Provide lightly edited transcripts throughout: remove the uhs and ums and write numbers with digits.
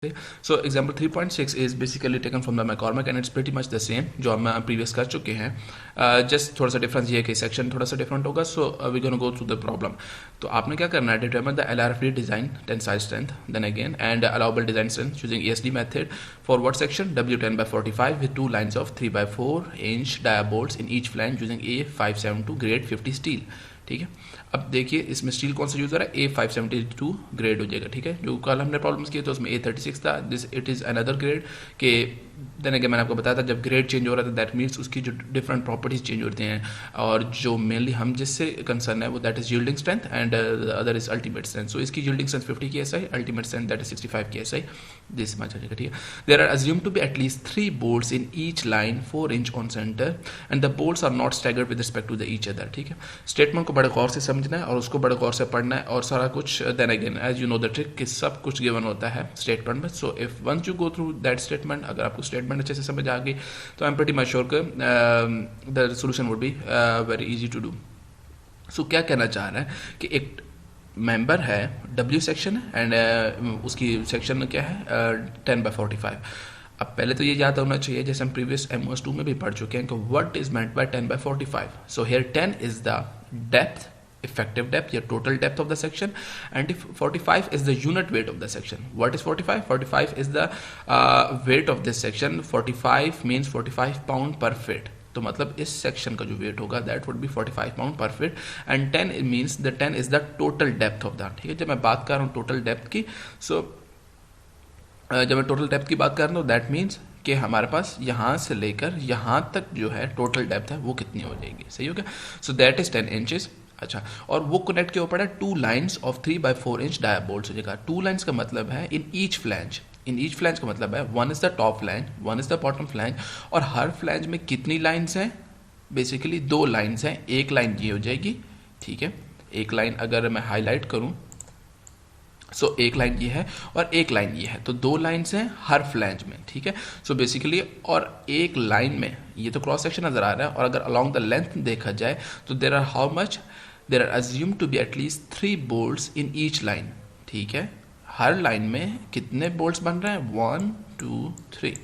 So example 3.6 is basically taken from the McCormack and it's pretty much the same जो हम previous कर चुके हैं. Just थोड़ा सा difference ये है कि section थोड़ा सा different होगा. So we're going to go through the problem. तो आपने क्या करना है, determine the LRFD design tensile strength, then again and allowable design strength using ESD method for what section? W10 by 45 with two lines of 3 by 4 inch dia bolts in each flange using A572 grade 50 steel. ठीक है. अब देखिए इसमें steel कौन सा use हो रहा है, A572 ग्रेड हो जाएगा. ठीक है, जो कल हमने प्रॉब्लम्स किए तो उसमें A36 था, this it is another grade के. देन अगेन मैंने आपको बताया था जब ग्रेड चेंज हो रहा था दैट मीन्स उसकी जो डिफरेंट प्रॉपर्टीज चेंज होती हैं, और जो मेनली हम जिससे कंसर्न है वो that is yielding strength and other is ultimate strength. So इसकी यील्डिंग स्ट्रेंथ 50 की SI, ultimate strength that is 65 की SI. दिस मच आ जाएगा. ठीक है, there are assumed to be at least 3 bolts in each line 4 inch on centre and the bolts are not staggered with respect to the each other. ठीक है, statement को बड़े गौर से समझना है और उसको बड़े गौर से पढ़ना है और सारा कुछ. Then again as you know the trick कि सब कुछ गिवन होता है स्टेटमेंट में. So if once you go through that statement, अगर आपको स्टेटमेंट अच्छे से समझ आ गई तो I am pretty much sure the solution would be very easy to do. So क्या कहना चाह रहा है कि एक मेंबर है, W सेक्शन है एंड उसकी सेक्शन क्या है 10 by 45. अब पहले तो ये याद होना चाहिए जैसे हम प्रीवियस MOS2 में भी पढ़ चुके हैं कि what is meant bye 10 by 45. So here 10 is the depth, effective depth या total depth of the section, and if 45 is the unit weight of the section. What is 45? 45 is the weight of this section. 45 means 45 pound per foot. तो मतलब इस section का जो wait होगा that would B 45 pound पर feet and 10 means the 10 is the total depth of that. ठीक है, जब मैं बात कर रहा हूँ टोटल डेप्थ की, सो जब मैं टोटल डेप्थ की बात कर रहा हूँ दैट मीन्स कि हमारे पास यहाँ से लेकर यहाँ तक जो है टोटल डेप्थ है वो कितनी हो जाएगी. सही हो गया. So that is 10 inches. अच्छा, और वो कनेक्ट के ऊपर है 2 lines of 3 by 4 inch dia bolts हो जाएगा. 2 लाइन्स का मतलब है in each flange. In each flange का मतलब है 1 is the top flange, 1 is the bottom flange. और हर फ्लैंज में कितनी लाइन्स हैं? बेसिकली 2 लाइन्स हैं. एक लाइन ये हो जाएगी. ठीक है, एक लाइन अगर मैं हाईलाइट करूं सो एक लाइन ये है और एक लाइन ये है, तो 2 लाइन्स हैं हर फ्लैंज में. ठीक है, सो बेसिकली और एक लाइन में ये तो क्रॉस सेक्शन नजर आ रहा है, और अगर अलोंग द लेंथ देखा जाए तो there are how much, there are assume to be at least 3 bolts in each line. ठीक है, हर लाइन में कितने बोल्ट्स बन रहे हैं? 1 2 3.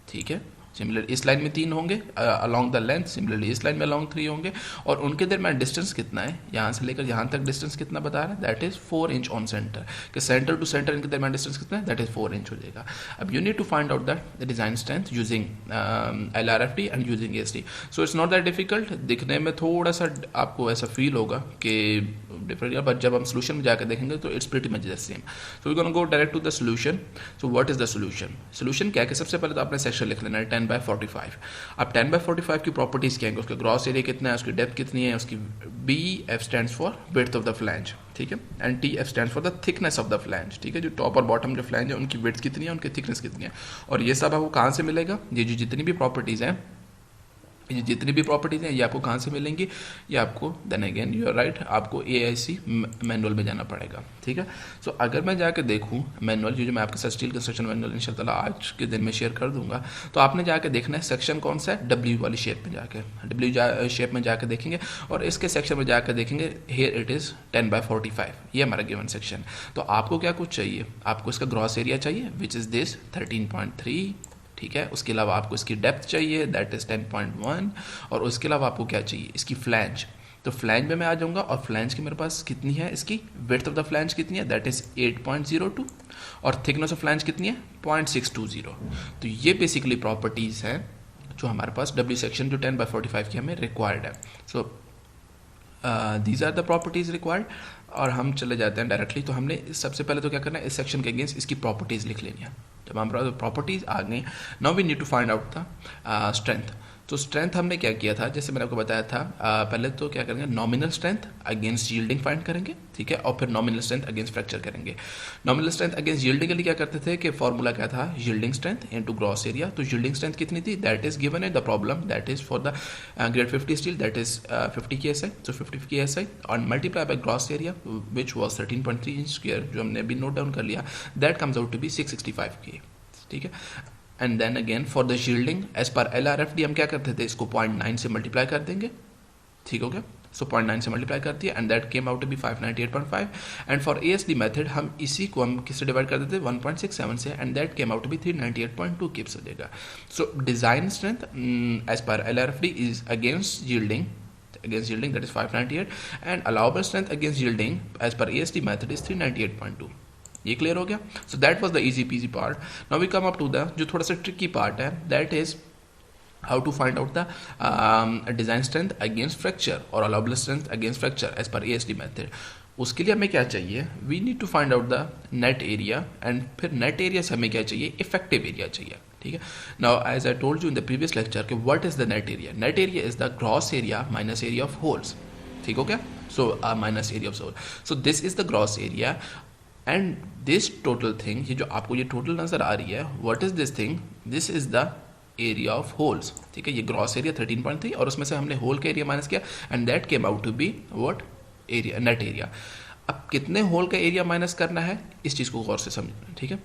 ठीक है, सिमिलर इस लाइन में 3 होंगे अलोंग द लेंथ, सिमिलरली इस लाइन में अलोंग 3 होंगे. और उनके दरमियान डिस्टेंस कितना है, यहाँ से लेकर यहाँ तक डिस्टेंस कितना बता रहा है? That is 4 inch on centre. कि सेंटर टू सेंटर इनके दरमियान डिस्टेंस कितना है? दैट इज 4 इंच हो जाएगा. अब you need to find out the design strength using LRFD and using ESD. So it's not that difficult. दिखने में थोड़ा सा आपको ऐसा फील होगा कि डिफरेंट, बट जब हम सोल्यूशन में जाकर देखेंगे तो it's pretty much the same. So we gonna go direct to the solution. So what is the solution? Solution क्या है कि सबसे पहले तो आपने सेक्शन लिख लेना है 10 by 45. अब 10 by 45 की प्रॉपर्टीज क्या है? उसका ग्रॉस एरिया कितना है, उसकी डेप्थ कितनी है, उसकी BF stands for width of the flange. ठीक है, and TF stands for the thickness of the flange. ठीक है, जो टॉप और बॉटम जो फ्लैंज है उनकी विड्थ कितनी है, उनकी थिकनेस कितनी है. और ये सब आपको कहाँ से मिलेगा? ये जो जितनी भी प्रॉपर्टीज हैं, ये जितनी भी प्रॉपर्टीज हैं ये आपको कहाँ से मिलेंगी? ये आपको then again you are right, आपको AIC मैनुअल में जाना पड़ेगा. ठीक है, सो अगर मैं जाकर देखूँ मैनुअल, जो मैं आपके साथ स्टील कंस्ट्रक्शन मैनुअल इंशाल्लाह आज के दिन में शेयर कर दूंगा, तो आपने जाकर देखना है सेक्शन कौन सा है, W वाली शेप में जाकर, W शेप में जाकर देखेंगे और इसके सेक्शन में जाकर देखेंगे हियर इट इज़ 10 by 45. ये हमारा गिवन सेक्शन. तो आपको क्या कुछ चाहिए? आपको इसका ग्रॉस एरिया चाहिए विच इज़ दिस 13.3. ठीक है, उसके अलावा आपको इसकी डेप्थ चाहिए दैट इज 10.1. और उसके अलावा आपको क्या चाहिए? इसकी फ्लैंज. तो फ्लैंज में मैं आ जाऊंगा और फ्लैंज की मेरे पास कितनी है, इसकी विड्थ ऑफ द फ्लैंज कितनी है, दैट इज 8.02. और थिकनेस ऑफ फ्लैंज कितनी है? 0.620. तो ये बेसिकली प्रॉपर्टीज हैं जो हमारे पास W सेक्शन जो 10 by 45 की हमें रिक्वायर्ड है. So these are the properties required. और हम चले जाते हैं डायरेक्टली. तो हमने सबसे पहले तो क्या करना है, इस सेक्शन के अगेंस्ट इसकी प्रॉपर्टीज लिख लेनी है. जब हमारे प्रॉपर्टीज आ गई, now we need to find out the strength. तो स्ट्रेंथ हमने क्या किया था, जैसे मैंने आपको बताया था पहले तो क्या करेंगे, nominal strength against yielding find करेंगे. ठीक है, और फिर नॉमिनल स्ट्रेंथ अगेंस्ट फ्रैक्चर करेंगे. नॉमिनल स्ट्रेंथ अगेंस्ट यील्डिंग के लिए क्या करते थे कि फॉर्मूला क्या था, yielding strength into gross area. तो यील्डिंग स्ट्रेंथ कितनी थी, that is given in the problem, that is for the grade 50 steel that is 50 की SI. सो 50 की SI और multiply by gross area which was 13.3 inch square, जो हमने अभी note down कर लिया, that comes out to be 665 की. ठीक है, and then again for the yielding as पर LRFD हम क्या करते थे, इसको 0.9 से मल्टीप्लाई कर देंगे. ठीक हो गया. सो 0.9 से मल्टीप्लाई कर दिया and that came out to be 598.5 and for ASD method हम इसी को हम किससे डिवाइड कर देते 1.67 से and that came out to be 398.2 kips हो जाएगा. सो डिजाइन स्ट्रेंथ एज पर LRFD is against yielding that is 598 and allowable strength against yielding as per ASD method is 398.2. ये क्लियर हो गया. So that was the easy peasy part. Now we come up to the जो थोड़ा सा tricky part है, that is how to find out the design strength against fracture or allowable strength against fracture as per ASD method. उसके लिए हमें क्या चाहिए, we need to find out the net area and फिर net area से हमें क्या चाहिए, effective area चाहिए. ठीक है. Now as I told you in the previous lecture कि what is the net area? Net area is the gross area minus area of holes. ठीक हो गया. So minus area of hole. So this is the gross area and this total thing, ये जो आपको ये total नजर आ रही है, what is this thing? This is the area of holes. ठीक है, ये ग्रॉस एरिया 13.3 और उसमें से हमने होल का एरिया माइनस किया and that came out to be what area, net area. अब कितने होल का एरिया माइनस करना है इस चीज़ को गौर से समझना. ठीक है,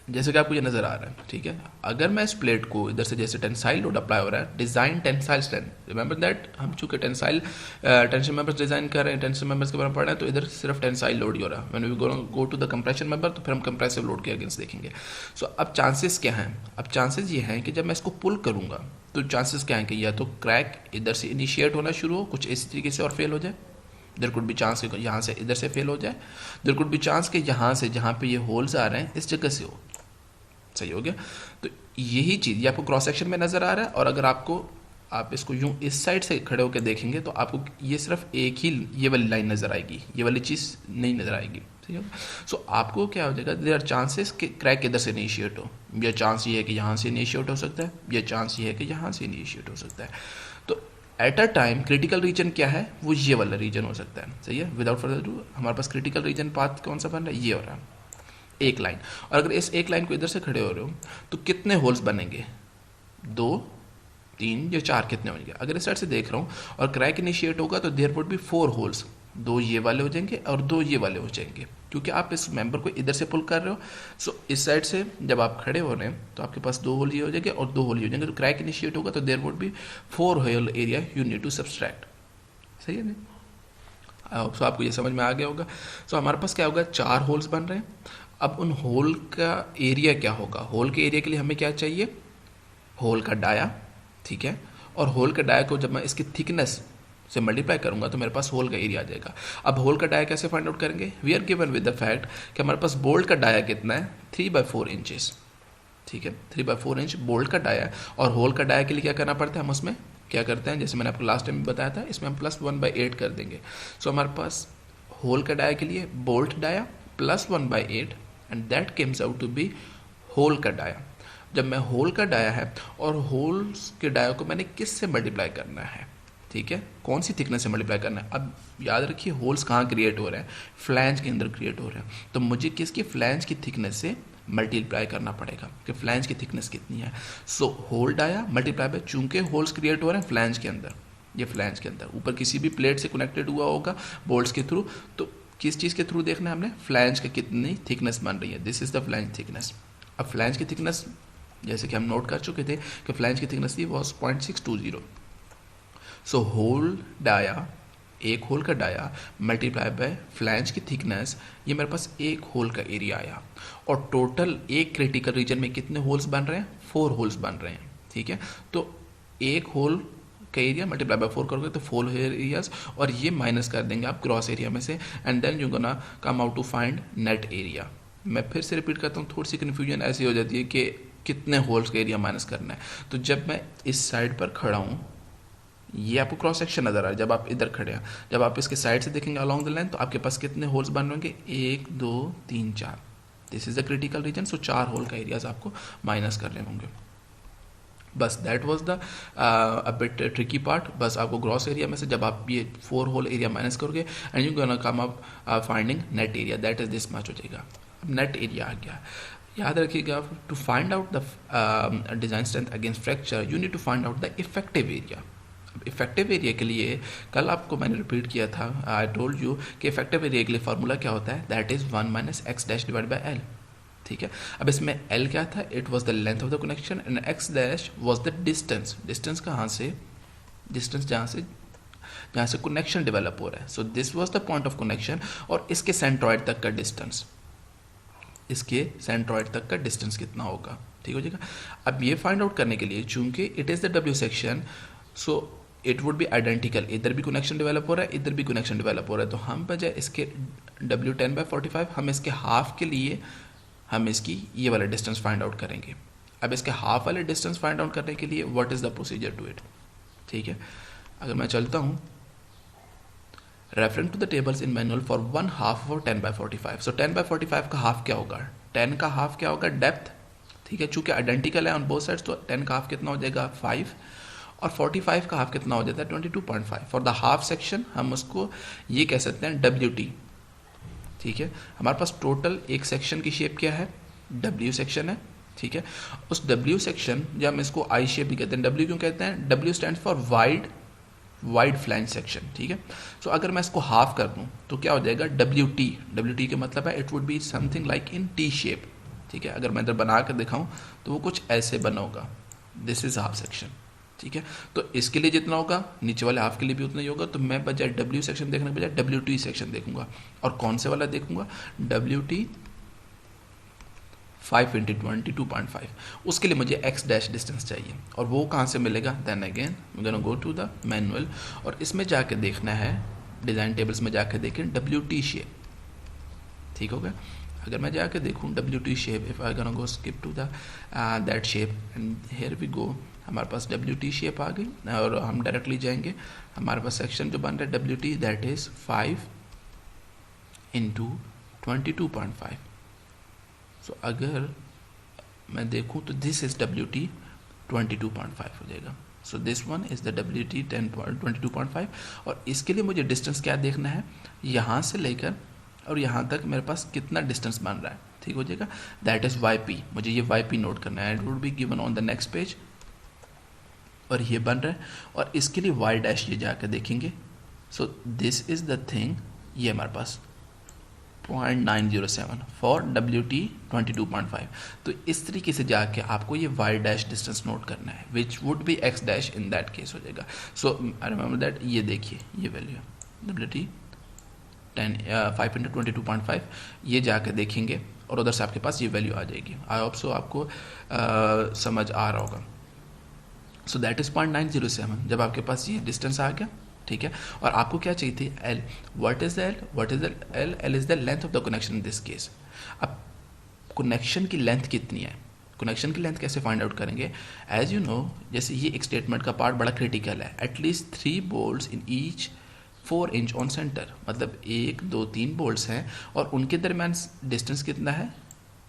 जैसे कि आपको ये नजर आ रहा है. ठीक है, अगर मैं इस प्लेट को इधर से जैसे टेंसाइल लोड अप्लाई हो रहा है, design tensile strength, remember that हम चूंकि टेंसाइल टेंशन मेंबर्स डिजाइन कर रहे हैं, टेंशन मेंबर्स के बारे में पढ़ रहे हैं, तो इधर सिर्फ टेंसाइल लोड ही हो रहा है. When we go to the compression member तो फिर हम कंप्रेसिव लोड के अगेंस्ट देखेंगे. सो अब चांसेस क्या हैं, अब चांसेस ये हैं कि जब मैं इसको पुल करूंगा तो चांसेस क्या हैं कि या तो क्रैक इधर से इनिशिएट होना शुरू हो, कुछ इस तरीके से और फेल हो जाए. देयर कुड बी चांस कि यहाँ से इधर से फेल हो जाए. देयर कुड बी चांस कि यहाँ से जहाँ पे ये होल्स आ रहे हैं इस जगह से हो. सही हो गया. तो यही चीज़ ये आपको क्रॉस सेक्शन में नज़र आ रहा है और अगर आप इसको यूं इस साइड से खड़े होकर देखेंगे तो आपको ये सिर्फ एक ही ये वाली लाइन नज़र आएगी, ये वाली चीज़ नहीं नज़र आएगी. ठीक है. सो आपको क्या हो जाएगा, देयर आर चांसेस कि क्रैक इधर से इनिशिएट हो. या चांस ये है कि यहाँ से इनिशिएट हो सकता है, या चांस ये है कि यहाँ से इनिशिएट हो सकता है. तो at a time critical reason क्या है, वो ये वाला रीजन हो सकता है. सही है. विदाउट फर्दर डू हमारे पास क्रिटिकल रीजन पाथ कौन सा बन रहा है, ये हो रहा है एक लाइन. और अगर इस एक लाइन को इधर से खड़े हो रहे हो तो कितने होल्स बनेंगे, 2 3 या 4 कितने होंगे. अगर इस साइड से देख रहा हूँ और क्रैक इनिशिएट होगा तो देयर वुड बी 4 होल्स. 2 ये वाले हो जाएंगे और 2 ये वाले हो जाएंगे क्योंकि आप इस मेंबर को इधर से पुल कर रहे हो. सो इस साइड से जब आप खड़े हो रहे हैं तो आपके पास 2 होल ये हो जाएंगे और 2 होल ये हो जाएंगे. तो क्रैक इनिशिएट होगा तो there would be 4 hole area you need to subtract. सही है नहीं. आई होप सो आपको ये समझ में आ गया होगा. सो हमारे पास क्या होगा, 4 होल्स बन रहे हैं. अब उन होल का एरिया क्या होगा, होल के एरिया के लिए हमें क्या चाहिए, होल का डाया. ठीक है, और होल का डाया को जब मैं इसकी थिकनेस से मल्टीप्लाई करूंगा तो मेरे पास होल का एरिया आ जाएगा. अब होल का डाया कैसे फाइंड आउट करेंगे, we are given with the fact कि हमारे पास बोल्ट का डाया कितना है, 3/4 इंचेस. ठीक है, 3/4 इंच बोल्ट का डाया. और होल का डाया के लिए क्या करना पड़ता है, हम उसमें क्या करते हैं, जैसे मैंने आपको लास्ट टाइम बताया था, इसमें हम +1/8 कर देंगे. सो हमारे पास होल का डाया के लिए bolt dia +1/8 and that comes out to be hole का डाया. जब मैं होल का डाया है और होल्स के डाया को मैंने किस से मल्टीप्लाई करना है, ठीक है, कौन सी थिकनेस से मल्टीप्लाई करना है. अब याद रखिए होल्स कहाँ क्रिएट हो रहे हैं, फ्लैंज के अंदर क्रिएट हो रहे हैं. तो मुझे किसकी, फ्लैंज की थिकनेस से मल्टीप्लाई करना पड़ेगा कि फ्लैंज की थिकनेस कितनी है. So hole dia multiply by, चूंकि होल्स क्रिएट हो रहे हैं फ्लैंज के अंदर, ये फ्लैंज के अंदर ऊपर किसी भी प्लेट से कनेक्टेड हुआ होगा बोल्ट्स के थ्रू, तो किस चीज़ के थ्रू देखना है हमने, फ्लैंज की कितनी थिकनेस बन रही है. This is the flange thickness. अब फ्लैंज की थिकनेस जैसे कि हम नोट कर चुके थे कि फ्लैंज की थिकनेस थी वॉज 0.620. सो होल डाया, एक होल का डाया मल्टीप्लाई बाय फ्लैंज की थिकनेस, ये मेरे पास एक होल का एरिया आया. और टोटल एक क्रिटिकल रीजन में कितने होल्स बन रहे हैं, 4 होल्स बन रहे हैं. ठीक है, तो एक होल का एरिया मल्टीप्लाई बाय 4 करोगे तो 4 एरियाज, और ये माइनस कर देंगे आप क्रॉस एरिया में से, and then you gonna come out to find net area. मैं फिर से रिपीट करता हूँ, थोड़ी सी कन्फ्यूजन ऐसी हो जाती है कि कितने होल्स का एरिया माइनस करना है. तो जब मैं इस साइड पर खड़ा हूँ, ये आपको क्रॉस सेक्शन नजर आ रहा है, जब आप इधर खड़े हैं, जब आप इसके साइड से देखेंगे अलोंग द लाइन तो आपके पास कितने होल्स बन होंगे, 1 2 3 4. This is the critical region. So 4 hole का एरियाज आपको माइनस करने होंगे. बस that was the a bit tricky part. बस आपको ग्रॉस एरिया में से जब आप ये 4 होल एरिया माइनस करोगे and you gonna come up finding net area, that is this much हो जाएगा. अब नेट एरिया आ गया. याद रखिएगा, to find out the design strength against fracture you need to find out the effective area. Effective area के लिए कल आपको मैंने रिपीट किया था, आई टोल्ड यू कि इफेक्टिव एरिया के लिए फार्मूला क्या होता है, that is 1 - x dash divide by l. ठीक है, अब इसमें l क्या था, it was the length of the connection and x dash was the distance. Distance कहाँ से, डिस्टेंस जहाँ से जहाँ से कनेक्शन डेवलप हो रहा है। So this was the point of connection, और इसके सेंट्रॉइड तक का डिस्टेंस, इसके सेंट्रॉइड तक का डिस्टेंस कितना होगा, ठीक हो जाएगा। अब ये फाइंड आउट करने के लिए चूंकि it is the W section, so it would be identical, इधर भी कनेक्शन डेवलप हो रहा है, इधर भी कनेक्शन डेवलप हो रहा है, तो हम बजाय इसके W10/45 हम इसके हाफ के लिए हम इसकी ये वाला डिस्टेंस फाइंड आउट करेंगे। अब इसके हाफ वाले डिस्टेंस फाइंड आउट करने के लिए what is the procedure to it, ठीक है। अगर मैं चलता हूँ referring to the tables in manual for 1/2 और 10/45, सो 10/45 का हाफ क्या होगा, 10 का हाफ क्या होगा, डेप्थ, ठीक है। चूंकि आइडेंटिकल है ऑन बोथ साइड्स, तो 10 का हाफ कितना हो जाएगा 5, और 45 का हाफ कितना हो जाता है 22.5। फॉर द हाफ सेक्शन हम उसको ये कह सकते हैं WT, ठीक है। हमारे पास टोटल एक सेक्शन की शेप क्या है, W सेक्शन है, ठीक है। उस W सेक्शन, जब हम इसको आई शेप भी कहते हैं, W क्यों कहते हैं, W stand for wide flange section, ठीक है। सो अगर मैं इसको हाफ कर दूं तो क्या हो जाएगा WT का मतलब है it would be something like in T shape, ठीक है। अगर मैं इधर बना कर दिखाऊं तो वो कुछ ऐसे बना होगा, दिस इज हाफ सेक्शन, ठीक है। तो इसके लिए जितना होगा नीचे वाले हाफ के लिए भी उतना ही होगा, तो मैं बजाय W सेक्शन देखने के बजाय WT सेक्शन देखूंगा। और कौन से वाला देखूंगा, WT 5 × 22.5, उसके लिए मुझे x डैश डिस्टेंस चाहिए, और वो कहाँ से मिलेगा, then again we gonna go to the manual, और इसमें जाके देखना है, डिज़ाइन टेबल्स में जाके देखें WT शेप, ठीक हो गया। अगर मैं जाके देखूँ WT shape, if I gonna go skip to the that shape and here we go, हमारे पास WT शेप आ गई, और हम डायरेक्टली जाएंगे, हमारे पास सेक्शन जो बन रहा है WT दैट इज़ 5 × 22.5। सो अगर मैं देखूं तो दिस इज WT 22.5 हो जाएगा। So this one is the WT 22.5, और इसके लिए मुझे डिस्टेंस क्या देखना है, यहाँ से लेकर और यहाँ तक मेरे पास कितना डिस्टेंस बन रहा है, ठीक हो जाएगा। दैट इज YP, मुझे ये YP नोट करना है, it would be given on the next page, और ये बन रहा है, और इसके लिए Y डैश ये जाकर देखेंगे। सो दिस इज द थिंग, ये हमारे पास 0.907 फॉर WT 22.5। तो इस तरीके से जाके आपको ये Y डैश डिस्टेंस नोट करना है, which would be X dash in that case हो जाएगा। सो आई रिमेंबर दैट, ये देखिए ये वैल्यू WT 5 × 22.5, ये जाके देखेंगे और उधर से आपके पास ये वैल्यू आ जाएगी। आई होप सो आपको समझ आ रहा होगा। सो दैट इज़ 0.907, जब आपके पास ये डिस्टेंस आ गया, ठीक है। और आपको क्या चाहिए थी, L, what is the L, L is the length of the connection in this case. अब कनेक्शन की लेंथ कितनी है, कनेक्शन की लेंथ कैसे फाइंड आउट करेंगे, एज यू नो, जैसे ये एक स्टेटमेंट का पार्ट बड़ा क्रिटिकल है, at least 3 bolts in each 4 inch on centre, मतलब 1 2 3 बोल्ट्स हैं, और उनके दरमियान डिस्टेंस कितना है,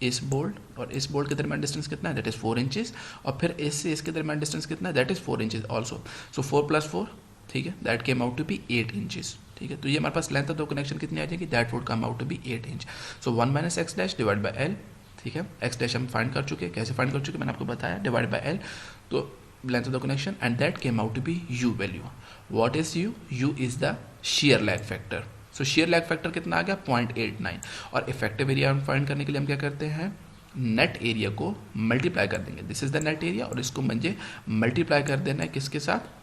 इस बोल्ट और इस बोल्ट के दरमियान डिस्टेंस कितना है, दैट इज़ 4 इंचेस, और फिर इससे इसके दरमियान डिस्टेंस कितना है, that is 4 inches also. So 4 + 4, ठीक है, that came out to be 8 inches, ठीक है। तो ये हमारे पास लेंथ ऑफ द कनेक्शन कितनी आ जाएगी, that would come out to be 8 inch. So 1 - X dash divide by L, ठीक है। X डैश हम फाइंड कर चुके हैं, कैसे फाइंड कर चुके मैंने आपको बताया, डिवाइड बाय L, तो length of the connection, and that came out to be U value. What is U, U is the shear lag factor. So shear lag factor कितना आ गया 0.89, और इफेक्टिव एरिया फाइंड करने के लिए हम क्या करते हैं, नेट एरिया को मल्टीप्लाई कर देंगे, this is the net area, और इसको मुझे मल्टीप्लाई कर देना है किसके साथ,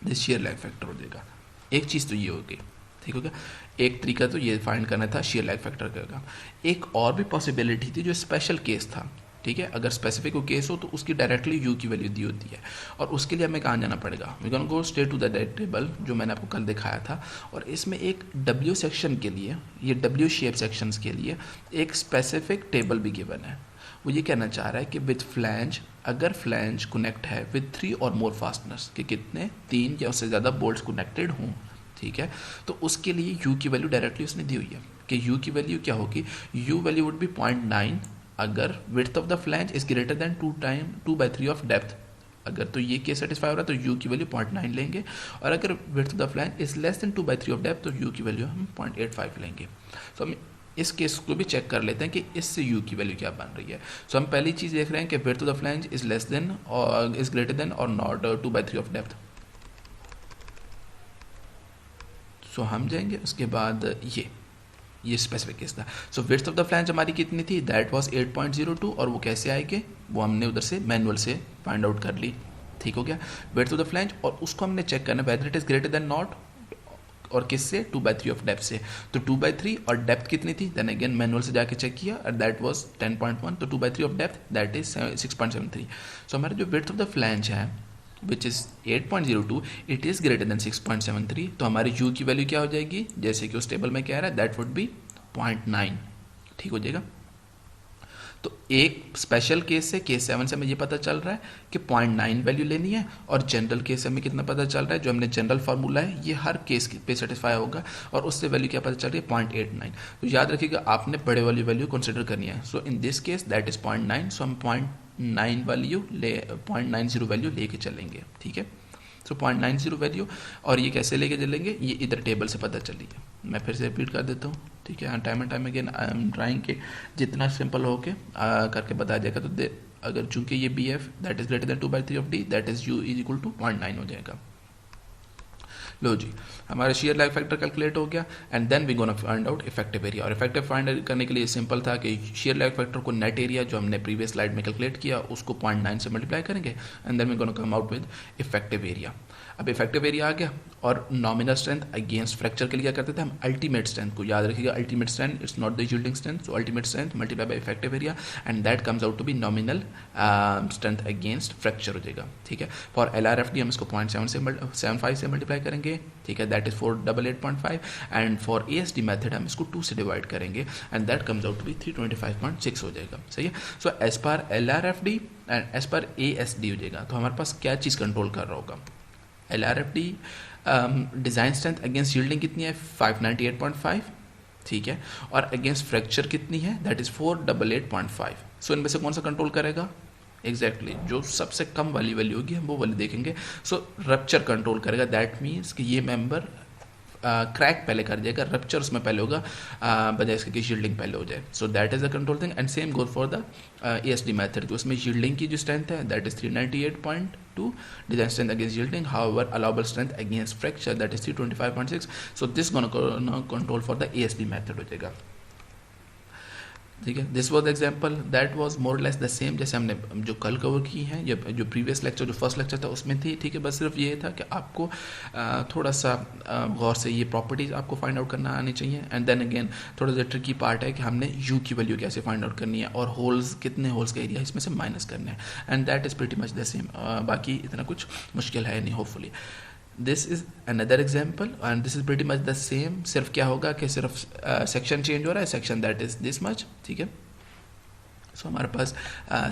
दिस shear lag फैक्टर हो जाएगा। एक चीज़ तो ये होगी, ठीक हो गया। एक तरीका तो ये फाइंड करना था shear lag फैक्टर का। एक और भी पॉसिबिलिटी थी जो स्पेशल केस था, ठीक है। अगर स्पेसिफिक कोई केस हो तो उसकी डायरेक्टली U की वैल्यू दी होती है, और उसके लिए हमें कहाँ जाना पड़ेगा, we can go straight to the table जो मैंने आपको कल दिखाया था, और इसमें एक W सेक्शन के लिए, ये W शेप सेक्शंस के लिए एक स्पेसिफिक टेबल भी गिवन है। वो ये कहना चाह रहा है कि विथ फ्लैंज, अगर फ्लैंज कनेक्ट है विथ 3 और मोर फास्टनर्स, कि कितने 3 या उससे ज़्यादा बोल्ट्स कनेक्टेड हों, ठीक है, तो उसके लिए U की वैल्यू डायरेक्टली उसने दी हुई है कि U की वैल्यू क्या होगी, U वैल्यू वुड बी 0.9 अगर width of the flange is greater than 2/3 of depth, अगर तो ये केस सेटिस्फाई हो रहा है तो U की वैल्यू 0.9 लेंगे, और अगर width of the flange is less than 2/3 of depth तो U की वैल्यू हम 0.85 लेंगे। सो हम इस केस को भी चेक कर लेते हैं कि इससे U की वैल्यू क्या बन रही है। सो हम पहली चीज़ देख रहे हैं कि width of the flange is less than और इज ग्रेटर देन और नॉट 2/3 ऑफ डेप्थ। सो हम जाएंगे उसके बाद ये स्पेसिफिक केस था। सो विड्थ ऑफ द फ्लैंज हमारी कितनी थी, दैट वाज 8.02, और वो कैसे आएगी वो हमने उधर से मैनुअल से फाइंड आउट कर ली, ठीक हो गया, विड्थ ऑफ द फ्लैंज, और उसको हमने चेक करना whether it is greater then not, और किससे 2/3 ऑफ डेप्थ से, तो 2/3 और डेप्थ कितनी थी, देन अगेन मैनुअल से जाके चेक किया और दैट वाज 10.1, तो 2/3 ऑफ डेप्थ दैट इज 6.73। सो हमारा जो विड्थ ऑफ द फ्लैंज है which is 8.02, it is greater than 6.73, तो हमारी यू की वैल्यू क्या हो जाएगी, जैसे कि उस टेबल में कह रहा है, दैट वुड बी 0.9, ठीक हो जाएगा। तो एक स्पेशल केस से केस 7 से हमें ये पता चल रहा है कि 0.9 वैल्यू लेनी है, और जनरल केस से हमें कितना पता चल रहा है, जो हमने जनरल फार्मूला है ये हर केस पे सेटिस्फाई होगा, और उससे वैल्यू क्या पता चल रही है 0.89। तो याद रखिएगा आपने बड़े वाली वैल्यू कंसिडर करनी है। So in this case that is 0.9, so हम 0.90 वैल्यू लेके चलेंगे, ठीक है। सो 0.90 वैल्यू, और ये कैसे लेके चलेंगे, ये इधर टेबल से पता चली है। मैं फिर से रिपीट कर देता हूँ, ठीक है। Time and time again I am trying के जितना सिंपल हो के करके बता जाएगा। तो अगर चूंकि ये B F that is greater than 2/3 of D, that is U is equal to 0.9 हो जाएगा। लो जी, हमारा शेयर लैग फैक्टर कैलकुलेट हो गया, and then we gonna find out effective area. और इफेक्टिव फाइंड करने के लिए सिंपल था कि शेयर लैग फैक्टर को नेट एरिया जो हमने प्रीवियस स्लाइड में कैलकुलेट किया उसको 0.9 से मल्टीप्लाई करेंगे, and then we gonna come out with effective area. अब इफेक्टिव एरिया आ गया, और नॉमिनल स्ट्रेंथ अगेंस्ट फ्रैक्चर के लिए क्या करते थे हम, अल्टीमेट स्ट्रेंथ को याद रखिएगा, ultimate strength it's not the yielding strength, so ultimate strength multiply by effective area, and that comes out to be nominal strength against fracture हो जाएगा, ठीक है। फॉर LRFD हम इसको 0.75 से मल्टीप्लाई करेंगे, ठीक है, that is 488.5, and for ASD method हम इसको 2 से डिवाइड करेंगे, and that comes out to be 325.6 हो जाएगा, सही है। सो एज पर LRFD एंड एज पर ASD हो जाएगा, तो हमारे पास क्या चीज़ कंट्रोल कर रहा होगा, LRFD design strength against yielding कितनी है 598.5, ठीक है, और अगेंस्ट फ्रैक्चर कितनी है दैट इज 488.5। सो इनमें से कौन सा कंट्रोल करेगा, एग्जैक्टली जो सबसे कम वाली वैल्यू होगी हम वो वाली देखेंगे। सो रप्चर कंट्रोल करेगा, दैट मीन्स कि ये मेंबर क्रैक पहले कर जाएगा, रप्चर उसमें पहले होगा बजाय इसके कि यील्डिंग पहले हो जाए। सो that is the control thing, and same goes for the ASD method, तो उसमें यील्डिंग की जो स्ट्रेंथ है that is 398.2, design strength against yielding, however allowable strength against fracture that is 325.6। So this gonna control for the ASD method हो जाएगा, ठीक है। This was example that was more less the same जैसे हमने जो कल cover की हैं, जो प्रीवियस लेक्चर जो फर्स्ट लेक्चर था उसमें थी, ठीक है। बस सिर्फ ये था कि आपको थोड़ा सा गौर से ये प्रॉपर्टीज आपको फाइंड आउट करना आनी चाहिए, एंड देन अगेन थोड़ा सा ट्रिकी पार्ट है कि हमने यू की वैल्यू कैसे फाइंड आउट करनी है, और होल्स कितने होल्स का एरिया इसमें से माइनस करना है, and that is pretty much the same. बाकी इतना कुछ मुश्किल है नहीं, hopefully. This is another example and this is pretty much the same, सिर्फ क्या होगा कि सिर्फ सेक्शन चेंज हो रहा है, section that is this much, ठीक है। सो हमारे पास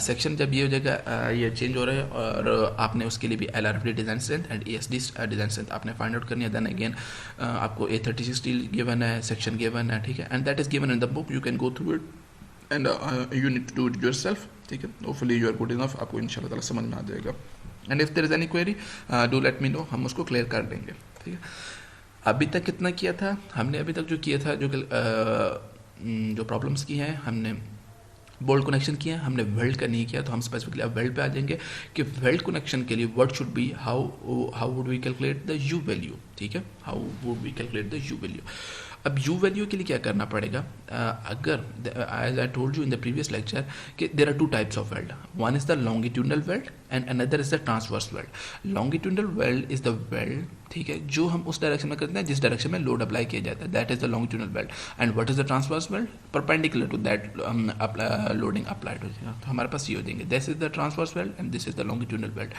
सेक्शन जब ये हो जाएगा ये चेंज हो रहा है, और आपने उसके लिए भी LRFD design strength and ASD design strength आपने फाइंड आउट करनी है। देन अगेन आपको A36 स्टील गिवन है, सेक्शन गिवन है, ठीक है, and that is given in the book, you can go through it and you need to do it yourself, ठीक है। Hopefully you are good enough, आपको इंशाल्लाह ताला समझ में आ जाएगा, and if there is any query do let me no, हम उसको क्लियर कर देंगे, ठीक है। अभी तक कितना किया था हमने, अभी तक जो किया था जो प्रॉब्लम्स की हैं, हमने बोल्ट कनेक्शन किया, हमने वेल्ड का नहीं किया, तो हम स्पेसिफिकली अब वेल्ड पे आ जाएंगे कि वेल्ड कनेक्शन के लिए what should be, how would we calculate the U value, ठीक है, how would we calculate the U value. अब यू वैल्यू के लिए क्या करना पड़ेगा, अगर as I told you in the previous lecture कि there are 2 types of weld, one is the longitudinal weld and another is the transverse weld. Longitudinal weld is the weld, ठीक है, जो हम उस डायरेक्शन में करते हैं जिस डायरेक्शन में लोड अप्लाई किया जाता है, that is the longitudinal weld. And what is the transverse weld, perpendicular to that loading applied हो जाएगा, तो हमारे पास ये हो जाएंगे, this is the transverse weld and this is the longitudinal weld.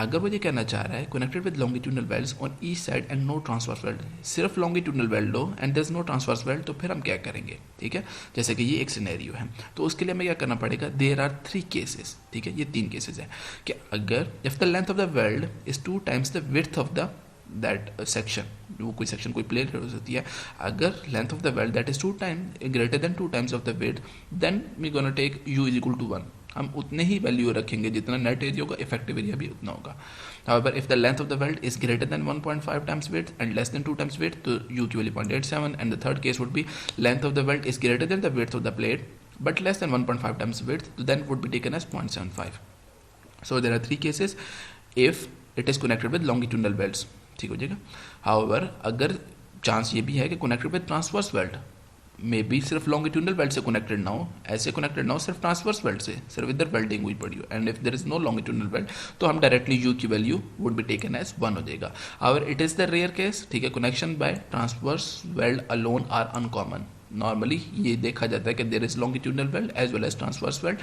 अगर वो ये कहना चाह रहा है connected with longitudinal welds on each side and no transverse weld, सिर्फ लॉन्गिट्यूडनल वेल्ड हो and there is no transverse weld, तो फिर हम क्या करेंगे, ठीक है। जैसे कि ये एक सिनेरियो है, तो उसके लिए हमें क्या करना पड़ेगा, देयर आर 3 केसेस, ठीक है, ये 3 केसेस हैं कि अगर if the length of the weld is 2 times the width of the that section, वो कोई सेक्शन कोई प्लेट हो सकती है, अगर length of the weld that is 2 times greater than 2 times of the width, then we gonna take u is equal to 1, हम उतने ही वैल्यू रखेंगे जितना नेट एरिया होगा, इफेक्टिव एरिया भी उतना होगा। However, if the length of the weld is greater than 1.5 times width and less than 2 times width, तो u की value 0.87, and the third case would be length of the weld is greater than the width of the plate but less than 1.5 times width, so then would be taken as 0.75. So there are 3 cases if it is connected with longitudinal welds, ठीक हो जाएगा। However, अगर chance ये भी है कि connected with transverse weld, may be सिर्फ longitudinal belt से कनेक्टेड ना हो, ऐसे कनेक्टेड ना हो सिर्फ ट्रांसवर्स बेल्ट से, सिर्फ इधर बेल्टिंग हुई पड़ी हो, and if there is no longitudinal weld तो हम डायरेक्टली यू की value would be taken as 1 हो जाएगा। और it is the rare case, ठीक है, connection by transverse weld alone are uncommon. Normally ये देखा जाता है कि there is longitudinal weld as well as transverse weld,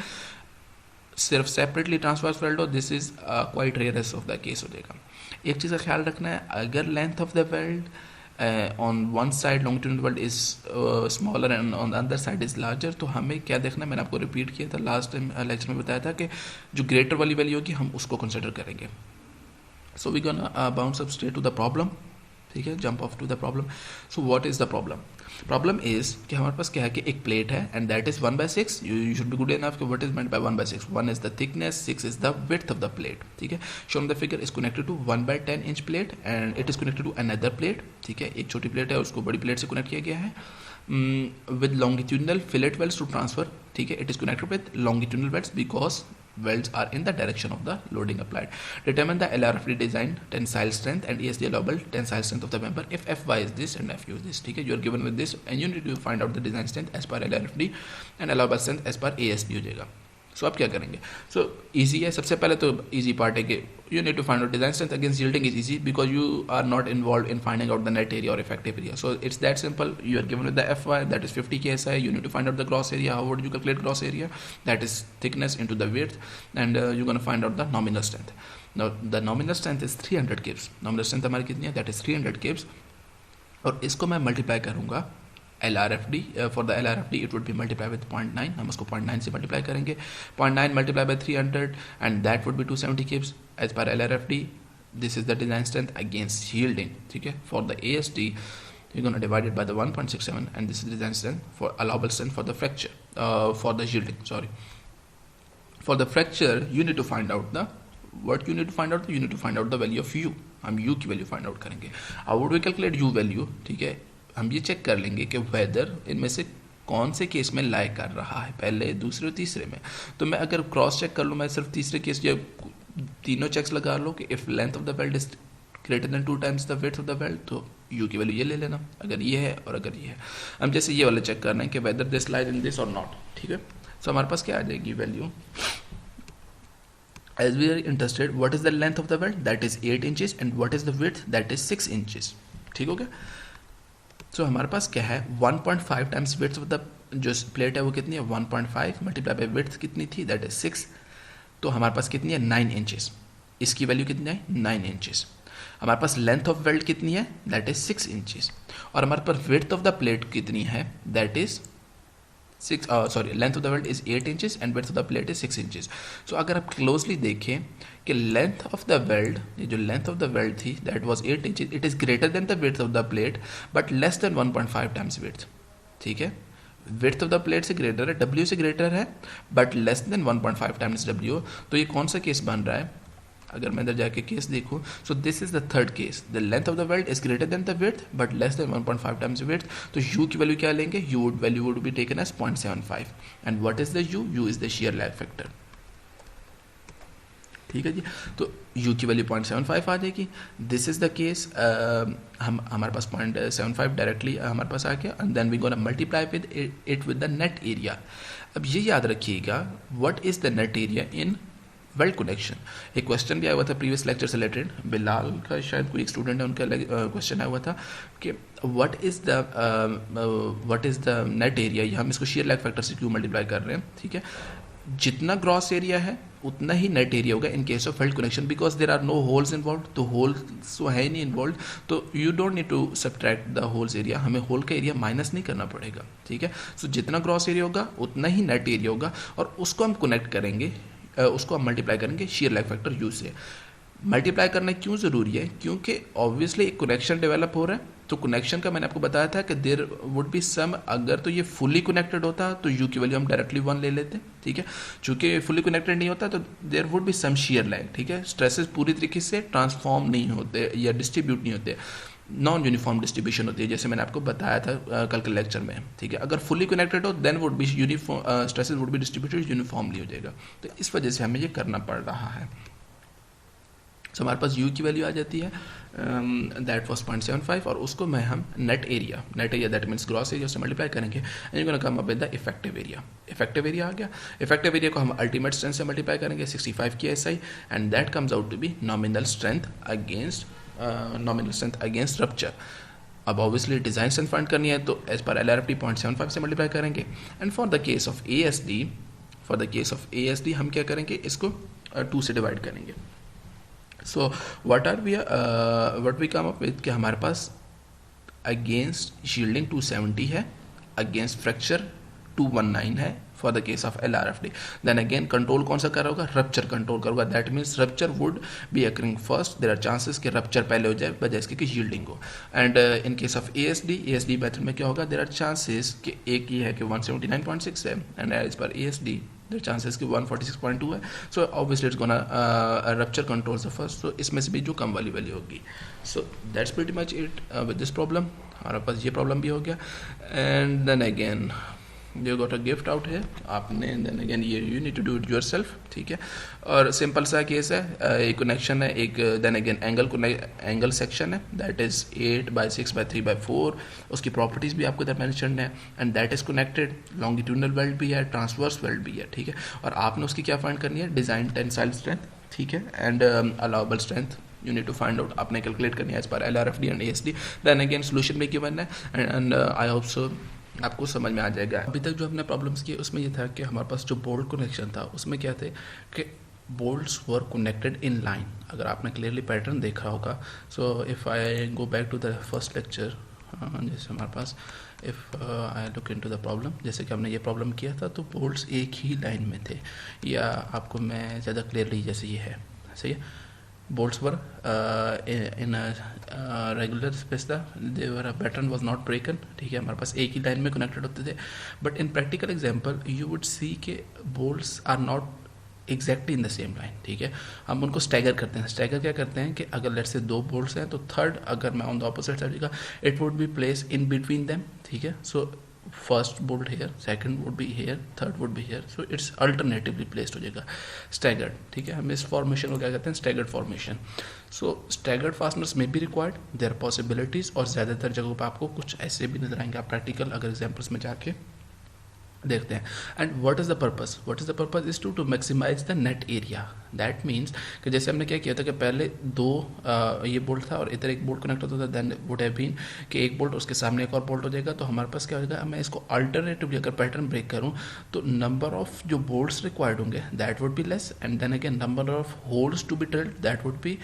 सिर्फ सेपरेटली ट्रांसवर्स बेल्ट हो, this is quite rarest of the case हो जाएगा। एक चीज़ का ख्याल रखना है, अगर length of the belt on one side longitudinal belt is smaller and on the other side is larger, तो हमें क्या देखना है, मैंने आपको रिपीट किया था लास्ट टाइम लेक्चर में बताया था कि जो ग्रेटर वाली वैल्यू होगी हम उसको कंसिडर करेंगे। So we gonna bounce up straight to the problem, ठीक है, jump off to the problem. So what is the problem? Problem is कि हमारे पास क्या है कि एक प्लेट है and that is 1/6। You should be good enough कि what is meant by 1/6। 1 is the thickness, 6 is the width of the plate, ठीक है। Shown the figure is connected to 1/10 inch plate and it is connected to another plate, ठीक है। एक छोटी plate है उसको बड़ी प्लेट से कनेक्ट किया गया है with longitudinal fillet welds to transfer, ठीक है। It is connected with longitudinal welds because welds are in the direction of the loading applied. Determine the LRFD design tensile strength and ESD allowable tensile strength of the member if Fy is this and Fu is this, ठीक है। You are given with this and you need to find out the design strength as per LRFD and allowable strength as per ASD हो जाएगा। सो आप क्या करेंगे? So easy है, सबसे पहले तो ईजी पार्ट है कि you need to find out design strength against yielding is easy because you are not involve in finding out the net area और effective area. So it's that simple, you are given with the Fy that is 50 KSI, you need to find out the gross area. How would you calculate gross area? That is thickness into the width and you're going to find out the nominal strength. Now the nominal strength is 300 kibs. Nominal strength हमारी कितनी है? That is 300 kibs और इसको मैं multiply करूँगा LRFD, for the LRFD it would be multiplied with 0.9, हम उसको 0.9 से मल्टीप्लाई करेंगे, 0.9 multiplied by 300 and that would be 270 kibs as per LRFD. This is the design strength against yielding, ठीक है। For the ASD you're going to divide it by the 1.67 and this is design strength for allowable strength for the fracture, for the yielding, sorry. For the fracture you need to find out the what you need to find out, you need to find out the value of u, हम u की value find out करेंगे। How would we calculate u value, ठीक है। हम ये check कर लेंगे कि वेदर इनमें से कौन से केस में लाई कर रहा है, पहले, दूसरे और तीसरे में। तो मैं अगर क्रॉस चेक कर लूँ, मैं सिर्फ तीसरे केस या तीनों चेक्स लगा लूँ कि if length of the belt is greater than 2 times the width of the belt तो यू की वैल्यू ये ले लेना, अगर ये है और अगर ये है। हम जैसे ये वाला चेक करना है कि whether this lies in this और नॉट, ठीक है। सो हमारे पास क्या आ जाएगी value, as we are interested what is the length of the belt, that is 8 inches and what is the width, that is 6 inches, ठीक हो गया। सो हमारे पास क्या है 1.5 टाइम्स विड्थ ऑफ द जो प्लेट है वो कितनी है 1.5 मल्टीप्लाई बाय विड्थ कितनी थी दैट इज 6, तो हमारे पास कितनी है 9 इंचेस, इसकी वैल्यू कितनी है 9 इंचेस। हमारे पास लेंथ ऑफ बेल्ट कितनी है दैट इज 6 इंचेस और हमारे पास विड्थ ऑफ द प्लेट कितनी है that is 6, sorry length of the belt is 8 inches and width of the plate is 6 inches. So अगर आप क्लोजली देखें कि लेंथ ऑफ द बेल्ट, ये जो लेंथ ऑफ द बेल्ट थी that was 8 inches, it is greater than the width of the plate but less than 1.5 times width, ठीक है। Width of the plate से ग्रेटर है, W से greater है but less than 1.5 times W। तो ये कौन सा केस बन रहा है? अगर मैं इधर जाके केस देखूँ, so this is the third case, the length of the belt is greater than the width but less than 1.5 times width. तो u की वैल्यू क्या लेंगे, u value would be taken as 0.75 and what is the u is the shear lag factor, ठीक है जी। तो u की value 0.75 आ जाएगी। This is the case, हमारे पास 0.75 डायरेक्टली हमारे पास आ गया and then we gonna multiply with it with the net area. अब ये याद रखिएगा what is the net area in weld connection. एक क्वेश्चन भी आया हुआ था प्रीवियस लेक्चर से रिलेटेड, बिलाल का शायद कोई एक स्टूडेंट है, उनका क्वेश्चन आया हुआ था कि what is the net area, ये हम इसको शेयर लैग फैक्टर से क्यों मल्टीप्लाई कर रहे हैं, ठीक है। जितना ग्रॉस एरिया है उतना ही नेट एरिया होगा in case of weld connection because there are no holes involve, तो होल्स तो है ही नहीं इन्वॉल्व, तो you don't need to subtract the holes area, हमें होल का एरिया माइनस नहीं करना पड़ेगा, ठीक है। सो जितना ग्रॉस एरिया होगा उतना ही नेट एरिया होगा और उसको हम कनेक्ट करेंगे, उसको हम मल्टीप्लाई करेंगे शेयर लैग फैक्टर यू से। मल्टीप्लाई करना क्यों ज़रूरी है? क्योंकि ऑब्वियसली एक कनेक्शन डेवलप हो रहा है, तो कनेक्शन का मैंने आपको बताया था कि देर वुड बी सम, अगर तो ये फुली कनेक्टेड होता तो यू की वैल्यू हम डायरेक्टली 1 ले लेते, ठीक है। चूंकि फुली कनेक्टेड नहीं होता तो there would be some shear lag, ठीक है। स्ट्रेसेस पूरी तरीके से ट्रांसफॉर्म नहीं होते या डिस्ट्रीब्यूट नहीं होते, नॉन यूनिफॉर्म डिस्ट्रीब्यूशन होती है, जैसे मैंने आपको बताया था कल के लेक्चर में, ठीक है। अगर फुली कनेक्टेड हो then would be uniform, stresses would be distributed uniformly हो जाएगा, तो इस वजह से हमें ये करना पड़ रहा है। सो हमारे पास यू की वैल्यू आ जाती है दैट वाज 0.75 और उसको मैं हम net area that means gross area से मल्टीप्लाई करेंगे and you gonna come up with the effective area आ गया। इफेक्टिव एरिया को हम अल्टीमेट स्ट्रेंथ से मल्टीप्लाई करेंगे 65 की एसआई and that comes out to be nominal strength against rupture. अब ऑब्वियसली डिजाइन स्ट्रेंथ फाइंड करनी है तो एज पर LRFT 0.75 से मल्टीप्लाई करेंगे and for the case of ASD हम क्या करेंगे, इसको 2 से डिवाइड करेंगे। So what we come up with कि हमारे पास अगेंस्ट शील्डिंग 270 है, अगेंस्ट फ्रैक्चर 219 है for the case of LRFD। Then again control कौन सा कर रहा होगा, रप्चर कंट्रोल कर होगा। That means rupture would be occurring first, there are chances कि रप्चर पहले हो जाए बजाय इसके कि शील्डिंग हो। And in case of ASD method में क्या होगा, देयर आर चांसेस कि एक ही है कि 179.6 है एंड एज पर ASD देयर चांसेस कि 146.2 है। So obviously it's gonna rupture control the first, so इसमें से भी जो कम वाली वैल्यू होगी। So that's pretty much it with this problem. हमारे पास ये प्रॉब्लम भी हो गया and then again you got a gift out है आपने, देन अगेन ये you need to do it yourself, ठीक है। और सिंपल सा केस है, एक कनेक्शन है, एक देन अगेन एंगल सेक्शन है दैट इज 8/6/3/4, उसकी प्रॉपर्टीज भी आपको इधर मेंशन है and that is connected, longitudinal weld भी है, ट्रांसवर्स वेल्ड भी है, ठीक है। और आपने उसकी क्या फाइंड करनी है, डिजाइन टेंसाइल स्ट्रेंथ, ठीक है, and allowable strength you need to find out, आपने कैलकुलेट करनी है एज पर LRFD and ASD। Then again solution भी गिवन है एंड आई होप सो आपको समझ में आ जाएगा। अभी तक जो हमने प्रॉब्लम्स किए उसमें ये था कि हमारे पास जो बोल्ट कनेक्शन था उसमें क्या थे कि bolts were connected in line. अगर आपने क्लियरली पैटर्न देखा होगा, so if I go back to the first lecture, जैसे हमारे पास if I look into the problem, जैसे कि हमने ये प्रॉब्लम किया था तो बोल्ट्स एक ही लाइन में थे, या आपको मैं ज़्यादा क्लियरली जैसे ये है, सही है, bolts were in a regular space था, they were a pattern was not broken, ठीक है, हमारे पास एक ही लाइन में कनेक्टेड होते थे। But in practical example you would see के bolts are not exactly in the same line, ठीक है। हम उनको स्टैगर करते हैं। स्टैगर क्या करते हैं कि अगर लेट्स से 2 बोल्ट्स हैं तो थर्ड अगर मैं ऑन द ऑपोजिट साइड का it would be place in between them, ठीक है। So first bolt here, second would be here, third would be here, so it's alternatively placed हो जाएगा, staggered, ठीक है। हम इस फॉर्मेशन को क्या कहते हैं, स्टैगर्ड फॉर्मेशन। सो स्टैगर्ड फास्टनर्स में बी रिक्वायर्ड, देयर पॉसिबिलिटीज, और ज़्यादातर जगहों पर आपको कुछ ऐसे भी नजर आएंगे आप प्रैक्टिकल अगर एग्जाम्पल्स में जाके देखते हैं। And what is the purpose is to maximize the net area. That means कि जैसे हमने क्या किया था कि पहले 2 ये बोल्ट था और इधर एक बोल्ट कनेक्ट होता था, देन वुड हैव बीन कि एक बोल्ट उसके सामने एक और बोल्ट हो जाएगा, तो हमारे पास क्या हो जाएगा, मैं इसको अल्टरनेटिवली अगर पैटर्न ब्रेक करूं तो नंबर ऑफ जो बोल्ट्स रिक्वायर्ड होंगे that would be less and then again number of holes to be drilled that would be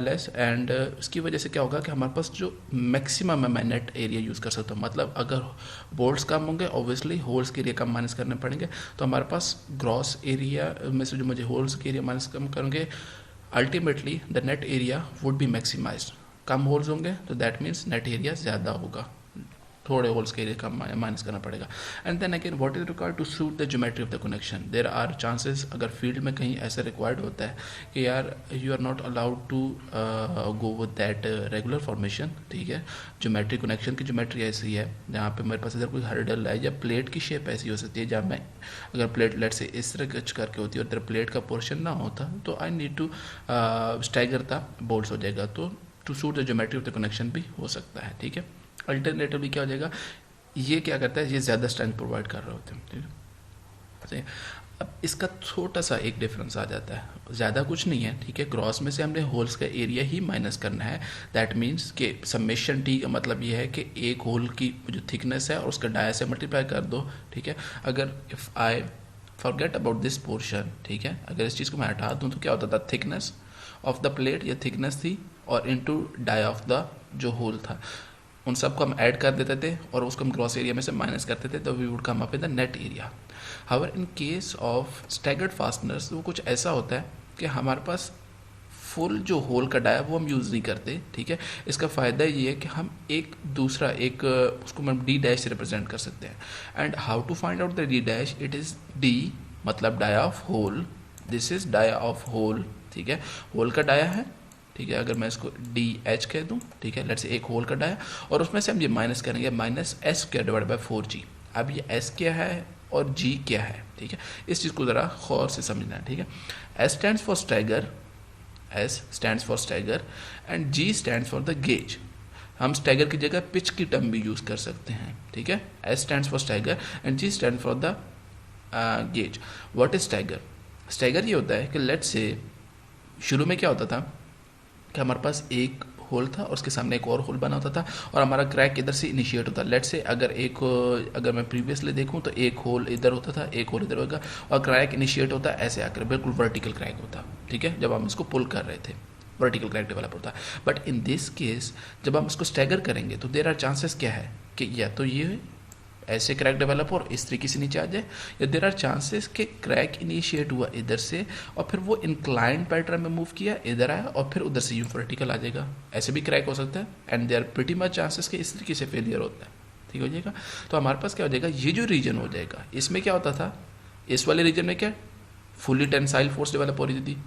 less and उसकी वजह से क्या होगा कि हमारे पास जो मैक्सिमम है मैं नेट एरिया यूज़ कर सकता हूँ। मतलब अगर बोल्ट्स कम होंगे ऑब्वियसली होल्स के एरिया कम माइनस करने पड़ेंगे, तो हमारे पास ग्रॉस एरिया में से जो मुझे होल्स के एरिया माइनस कम करेंगे, ultimately the net area would B maximised. Come holes होंगे तो दैट मीन्स नेट एरिया ज़्यादा होगा, थोड़े होल्स के एरिया कम माइनस करना पड़ेगा। And then again what is required to suit the geometry of the connection, there are chances अगर field में कहीं ऐसा रिक्वायर्ड होता है कि यार you are not allowed to go with that regular formation, ठीक है। ज्योमेट्री कनेक्शन की ज्योमेट्री ऐसी है जहाँ पे मेरे पास इधर कोई हर्डल है या प्लेट की शेप ऐसी हो सकती है जहाँ मैं अगर प्लेट लेट से इस तरह कच करके होती है और इधर प्लेट का पोर्शन ना होता तो आई नीड टू स्टैगर था बोल्ट्स हो जाएगा, तो to suit the geometry of the connection भी हो सकता है, ठीक है। अल्टरनेटिवली क्या हो जाएगा, ये क्या करता है, ये ज़्यादा स्ट्रेंथ प्रोवाइड कर रहे होते हैं, ठीक है। अब इसका छोटा सा एक डिफरेंस आ जाता है, ज़्यादा कुछ नहीं है, ठीक है। क्रॉस में से हमने होल्स का एरिया ही माइनस करना है, दैट मीन्स कि समेशन टी का मतलब ये है कि एक होल की जो थिकनेस है और उसका डाया से मल्टीप्लाई कर दो, ठीक है। अगर if I forget about this portion, ठीक है, अगर इस चीज़ को मैं हटा दूँ तो क्या होता था, थिकनेस ऑफ द प्लेट ये थिकनेस थी और इनटू डाया ऑफ द जो होल था, उन सबको हम ऐड कर देते थे और उसको हम ग्रॉस एरिया में से माइनस करते थे, तो we would come up with the net area. However in case of staggered fasteners वो कुछ ऐसा होता है कि हमारे पास फुल जो होल का डाया वो हम यूज़ नहीं करते, ठीक है। इसका फ़ायदा ये है कि हम एक दूसरा एक उसको हम डी डैश से रिप्रेजेंट कर सकते हैं। And how to find out the D dash, it is D मतलब dia of hole, this is dia of hole, ठीक है। होल का डाया है, ठीक है, अगर मैं इसको डी एच कह दूँ, ठीक है, लेट्स से एक होल का डाया और उसमें से हम ये माइनस करेंगे minus S square divide by 4g। अब ये एस क्या है और जी क्या है, ठीक है, इस चीज़ को ज़रा गौर से समझना है, ठीक है। S stands for stagger S stands for stagger and G stands for the gauge. हम स्टैगर की जगह पिच की टर्म भी यूज़ कर सकते हैं, ठीक है. S stands for stagger and G stands for the gauge. What is stagger? Stagger ये होता है कि लेट्स से शुरू में क्या होता था कि हमारे पास एक होल था और उसके सामने एक और होल बना होता था और हमारा क्रैक इधर से इनिशिएट होता. लेट्स से अगर मैं प्रीवियसली देखूं तो एक होल इधर होता था, एक होल इधर होगा और क्रैक इनिशिएट होता ऐसे आकर बिल्कुल वर्टिकल क्रैक होता, ठीक है, जब हम इसको पुल कर रहे थे वर्टिकल क्रैक डेवलप होता. बट इन दिस केस जब हम इसको स्टैगर करेंगे तो देयर आर चांसेस क्या है कि या तो ये ऐसे क्रैक डेवलप और इस तरीके से नीचे आ जाए, या देर आर चांसेस कि क्रैक इनिशिएट हुआ इधर से और फिर वो इंक्लाइंड पैटर्न में मूव किया, इधर आया और फिर उधर से यूं वर्टिकल आ जाएगा. ऐसे भी क्रैक हो सकता है and there are pretty much chances कि इस तरीके से फेलियर होता है, ठीक हो जाएगा. तो हमारे पास क्या हो जाएगा, ये जो रीजन हो जाएगा इसमें क्या होता था, इस वाले रीजन में क्या फुली टेंसाइल फोर्स डेवलप हो रही थी,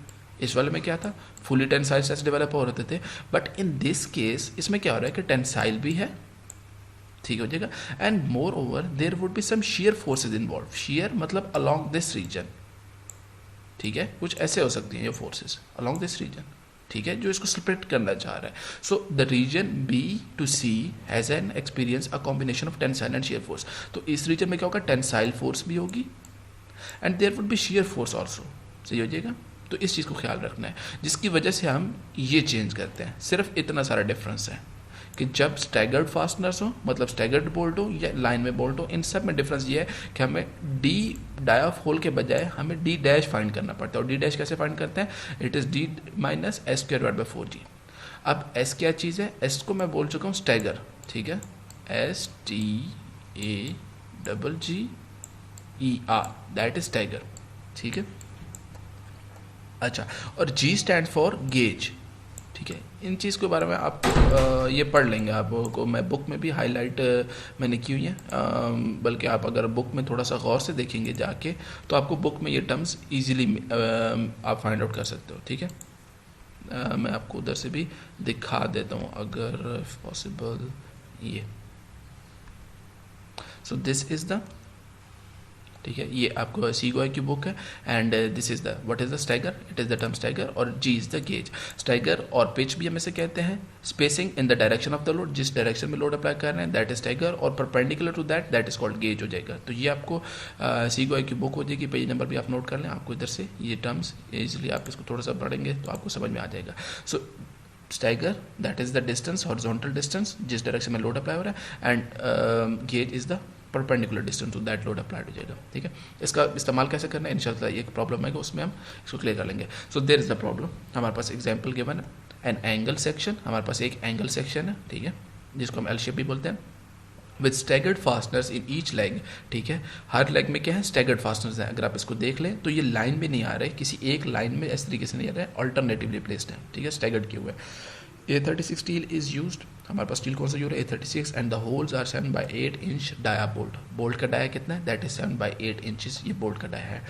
इस वाले में क्या था फुली टेंसाइल स्ट्रेस डेवलप हो रहे थे. बट इन दिस केस इसमें क्या हो रहा है कि टेंसाइल भी है, ठीक हो जाएगा, and moreover there would be some shear forces involve. Shear मतलब अलोंग दिस रीजन, ठीक है, कुछ ऐसे हो सकती हैं ये फोर्सेज अलोंग दिस रीजन, ठीक है, जो इसको स्प्लिट करना चाह रहा है. So the region B to C has an experience a combination of tensile and shear force. तो इस रीजन में क्या होगा, टेंसाइल फोर्स भी होगी and there would be shear force also. सही हो जाएगा. तो इस चीज़ को ख्याल रखना है जिसकी वजह से हम ये चेंज करते हैं. सिर्फ इतना सारा डिफरेंस है कि जब स्टैगर्ड फास्टनर्स हो मतलब स्टैगर्ड बोल्ट हो या लाइन में बोल्ट हो, इन सब में डिफरेंस ये है कि हमें डी डायऑफ होल के बजाय हमें डी डैश फाइंड करना पड़ता है. और डी डैश कैसे फाइंड करते हैं, it is D minus S square divide by 4g. अब एस क्या चीज़ है, एस को मैं बोल चुका हूँ स्टैगर, ठीक है, STAGGER, दैट इज स्टैगर, ठीक है. अच्छा, और G स्टैंड फॉर गेज, ठीक है. इन चीज़ के बारे में आप ये पढ़ लेंगे, आपको मैं बुक में भी हाईलाइट मैंने की हुई है, बल्कि आप अगर बुक में थोड़ा सा गौर से देखेंगे जाके तो आपको बुक में ये टर्म्स इजीली आप फाइंड आउट कर सकते हो, ठीक है. मैं आपको उधर से भी दिखा देता हूँ अगर पॉसिबल. ये सो दिस इज़ द, ठीक है, ये आपको सीगोय की बुक है and this is the what is the stagger, it is the term stagger और g is the gauge. Stagger और पिच भी हम इसे कहते हैं. Spacing in the direction of the load, जिस डायरेक्शन में लोड अप्लाई कर रहे हैं दैट इज स्टैगर, और perpendicular to that is called gauge हो जाएगा. तो ये आपको सीगोय की बुक हो जाएगी, पेज नंबर भी आप नोट कर लें, आपको इधर से ये टर्म्स इजिली आप इसको थोड़ा सा पढ़ेंगे तो आपको समझ में आ जाएगा. So stagger that is the distance, horizontal distance जिस डायरेक्शन में लोड अप्लाई हो रहा है, and gauge is the perpendicular distance to that load applied हो जाएगा, ठीक है. इसका इस्तेमाल कैसे करना है इंशाल्लाह एक प्रॉब्लम है उसमें हम इसको क्लियर कर लेंगे. So there is the problem, हमारे पास एग्जांपल गिवन है एन एंगल सेक्शन, हमारे पास एक एंगल सेक्शन है, ठीक है, जिसको हम एल शेप भी बोलते हैं, with staggered fasteners in each leg, ठीक है. हर लेग में क्या है, स्टैगर्ड फास्टनर्स हैं. अगर आप इसको देख लें तो ये लाइन में नहीं आ रहे, किसी एक लाइन में इस तरीके से नहीं आ रहे, अल्टरनेटिवली प्लेस्ड है, ठीक है, स्टैगर्ड किए हुए. A36 स्टील इज यूज्ड, हमारे पास स्टील कौन सा यूज है, A36, and the holes are 7/8 inch dia bolt. Bolt का डाया कितना है, दैट इज 7/8 इंचेस, ये बोल्ट का डाया है.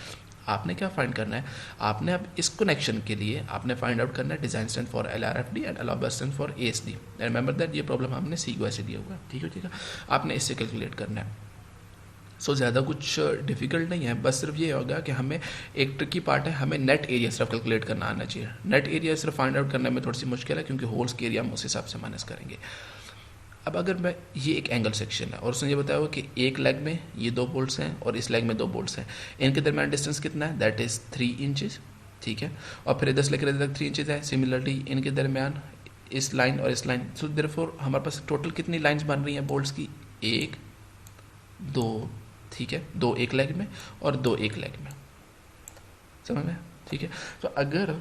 आपने क्या फाइंड करना है, आपने अब इस कनेक्शन के लिए आपने फाइंड आउट करना है design strength for LRFD and allowable strength for ASD. Remember that ये प्रॉब्लम हमने सीगो से दिया हुआ है, ठीक है, ठीक है. आपने इससे कैलकुलेट करना है. सो ज़्यादा कुछ डिफिकल्ट नहीं है, बस सिर्फ ये होगा कि हमें एक ट्रिकी पार्ट है, हमें नेट एरिया सिर्फ कैलकुलेट करना आना चाहिए. नेट एरिया सिर्फ फाइंड आउट करने में थोड़ी सी मुश्किल है क्योंकि होल्स के एरिया हम उस हिसाब से माइनस करेंगे. अब अगर मैं ये एक एंगल सेक्शन है और उसने ये बताया हुआ कि एक लेग में ये 2 बोल्ट्स हैं और इस लेग में 2 बोल्ट्स हैं, इनके दरमियान डिस्टेंस कितना है, दैट इज़ 3 इंचेस, ठीक है, और फिर इधर से लेकर इधर तक 3 इंचेस है. सिमिलरली इनके दरमियान इस लाइन और इस लाइन, सो देयरफॉर हमारे पास टोटल कितनी लाइन्स बन रही हैं बोल्ट्स की, 1 2, ठीक है, 2 एक लेग में और 2 एक लेग में, समझ में, ठीक है. तो अगर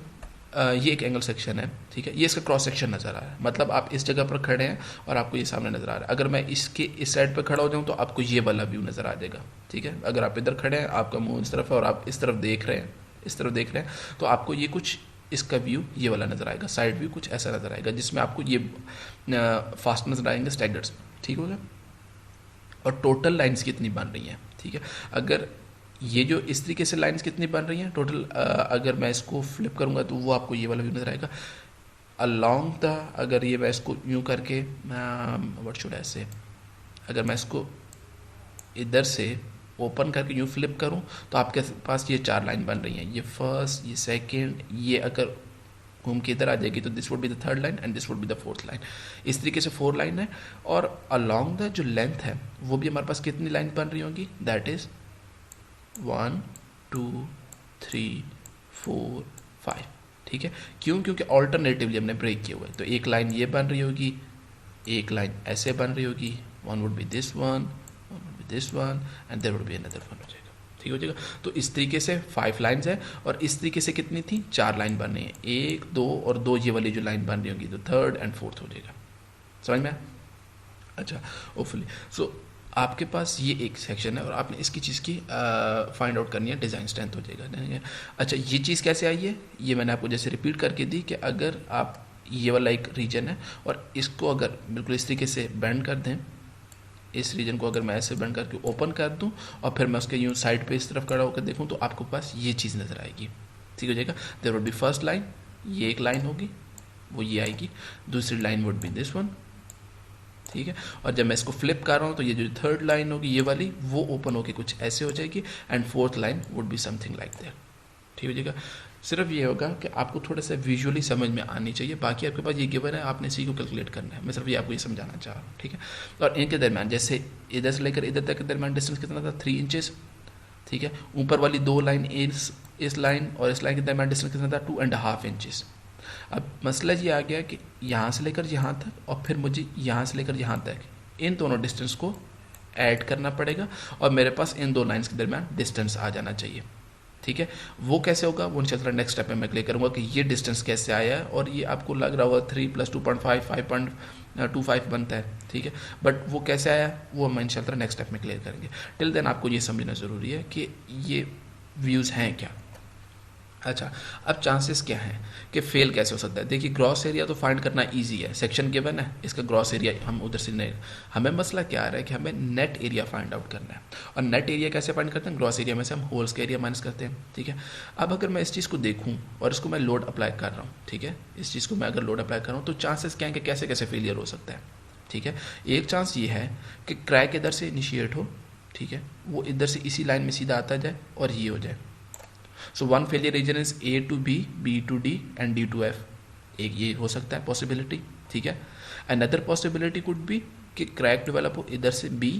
ये एक एंगल सेक्शन है, ठीक है, ये इसका क्रॉस सेक्शन नज़र आ रहा है, मतलब आप इस जगह पर खड़े हैं और आपको ये सामने नज़र आ रहा है. अगर मैं इसके इस साइड पर खड़ा हो जाऊँ तो आपको ये वाला व्यू नज़र आ जाएगा, ठीक है. अगर आप इधर खड़े हैं, आपका मुंह इस तरफ है और आप इस तरफ देख रहे हैं, इस तरफ देख रहे हैं, तो आपको ये कुछ इसका व्यू ये वाला नज़र आएगा, साइड व्यू कुछ ऐसा नज़र आएगा जिसमें आपको ये फास्ट नज़र आएंगे स्टैगर्ड्स, ठीक हो गया. और टोटल लाइन्स कितनी बन रही हैं, ठीक है. अगर ये जो इस तरीके से लाइन्स कितनी बन रही हैं टोटल, अगर मैं इसको फ्लिप करूँगा तो वो आपको ये वाला व्यू नज़र आएगा अलॉन्ग द, अगर ये मैं इसको यूँ करके व्हाट शुड आई से, अगर मैं इसको इधर से ओपन करके यूँ फ्लिप करूँ तो आपके पास ये 4 लाइन बन रही हैं, ये फर्स्ट, ये सेकंड, ये अगर घूम के इधर आ जाएगी, तो this would be the third line and this would be the fourth line. इस तरीके से 4 लाइन है, और अलॉन्ग द जो लेंथ है वो भी हमारे पास कितनी लाइन बन रही होंगी, दैट इज 1 2 3 4 5। ठीक है, क्यों? क्योंकि ऑल्टरनेटिवली हमने ब्रेक किए हुए, तो एक लाइन ये बन रही होगी, एक लाइन ऐसे बन रही होगी, one would be this one would be this one and there would be another one हो जाएगा। ठीक हो जाएगा। तो इस तरीके से 5 लाइन्स है, और इस तरीके से कितनी थी, 4 लाइन बन रही है, 1 2 और 2 ये वाली जो लाइन बन रही होगी, तो थर्ड एंड फोर्थ हो जाएगा। समझ में? अच्छा, होपफुली। सो आपके पास ये एक सेक्शन है और आपने इसकी चीज़ की फाइंड आउट करनी है, डिज़ाइन स्ट्रेंथ हो जाएगा। अच्छा, ये चीज़ कैसे आई है, ये मैंने आपको जैसे रिपीट करके दी कि अगर आप ये वाला एक रीजन है और इसको अगर बिल्कुल इस तरीके से बेंड कर दें, इस रीजन को अगर मैं ऐसे बेंड करके ओपन कर दूं और फिर मैं उसके यूँ साइड पे इस तरफ खड़ा होकर देखूं, तो आपको पास ये चीज़ नज़र आएगी। ठीक हो जाएगा। There would be first line, ये एक लाइन होगी, वो ये आएगी, दूसरी line would be this one. ठीक है, और जब मैं इसको फ्लिप कर रहा हूँ तो ये जो थर्ड लाइन होगी ये वाली, वो ओपन होकर कुछ ऐसे हो जाएगी, and fourth line would be something like that. ठीक हो जाएगा। सिर्फ ये होगा कि आपको थोड़ा सा विजुअली समझ में आनी चाहिए, बाकी आपके पास ये गिवन है, आपने इसी को कैलकुलेट करना है। मैं सिर्फ ये आपको ये समझाना चाह रहा हूँ। ठीक है, और इनके दरमियान जैसे इधर से लेकर इधर तक के दरमियान डिस्टेंस कितना था, 3 इंचेस। ठीक है, ऊपर वाली 2 लाइन, इस लाइन और इस लाइन के दरमियान डिस्टेंस कितना था, 2.5 इंचेस। अब मसला ये आ गया कि यहाँ से लेकर यहाँ तक और फिर मुझे यहाँ से लेकर यहाँ तक, इन दोनों डिस्टेंस को ऐड करना पड़ेगा, और मेरे पास इन 2 लाइन्स के दरमियान डिस्टेंस आ जाना चाहिए। ठीक है, वो कैसे होगा वो इंशाल्लाह नेक्स्ट स्टेप में मैं क्लियर करूँगा कि ये डिस्टेंस कैसे आया है, और ये आपको लग रहा होगा 3 + 2.5 5.25 बनता है। ठीक है, बट वो कैसे आया वो हम इंशाल्लाह नेक्स्ट स्टेप में क्लियर करेंगे। टिल देन आपको ये समझना ज़रूरी है कि ये व्यूज़ हैं क्या। अच्छा, अब चांसेस क्या हैं कि फेल कैसे हो सकता है। देखिए, ग्रॉस एरिया तो फाइंड करना इजी है, सेक्शन गिवन है, इसका ग्रॉस एरिया हम उधर से नहीं, हमें मसला क्या आ रहा है कि हमें नेट एरिया फाइंड आउट करना है। और नेट एरिया कैसे फाइंड करते हैं, ग्रॉस एरिया में से हम होल्स का एरिया माइनस करते हैं। ठीक है, अब अगर मैं इस चीज़ को देखूँ और इसको मैं लोड अप्लाई कर रहा हूँ, ठीक है, इस चीज़ को मैं अगर लोड अप्लाई कर रहा हूँ, तो चांसेस क्या हैं कि कैसे कैसे फेलियर हो सकता है। ठीक है, एक चांस ये है कि क्रैक इधर से इनिशिएट हो, ठीक है, वो इधर से इसी लाइन में सीधा आता जाए और ये हो जाए। So one failure region is A to B, B to D and D to F। एक ये हो सकता है पॉसिबिलिटी। ठीक है, अनदर पॉसिबिलिटी कुड बी कि क्रैक डेवलप हो इधर से B,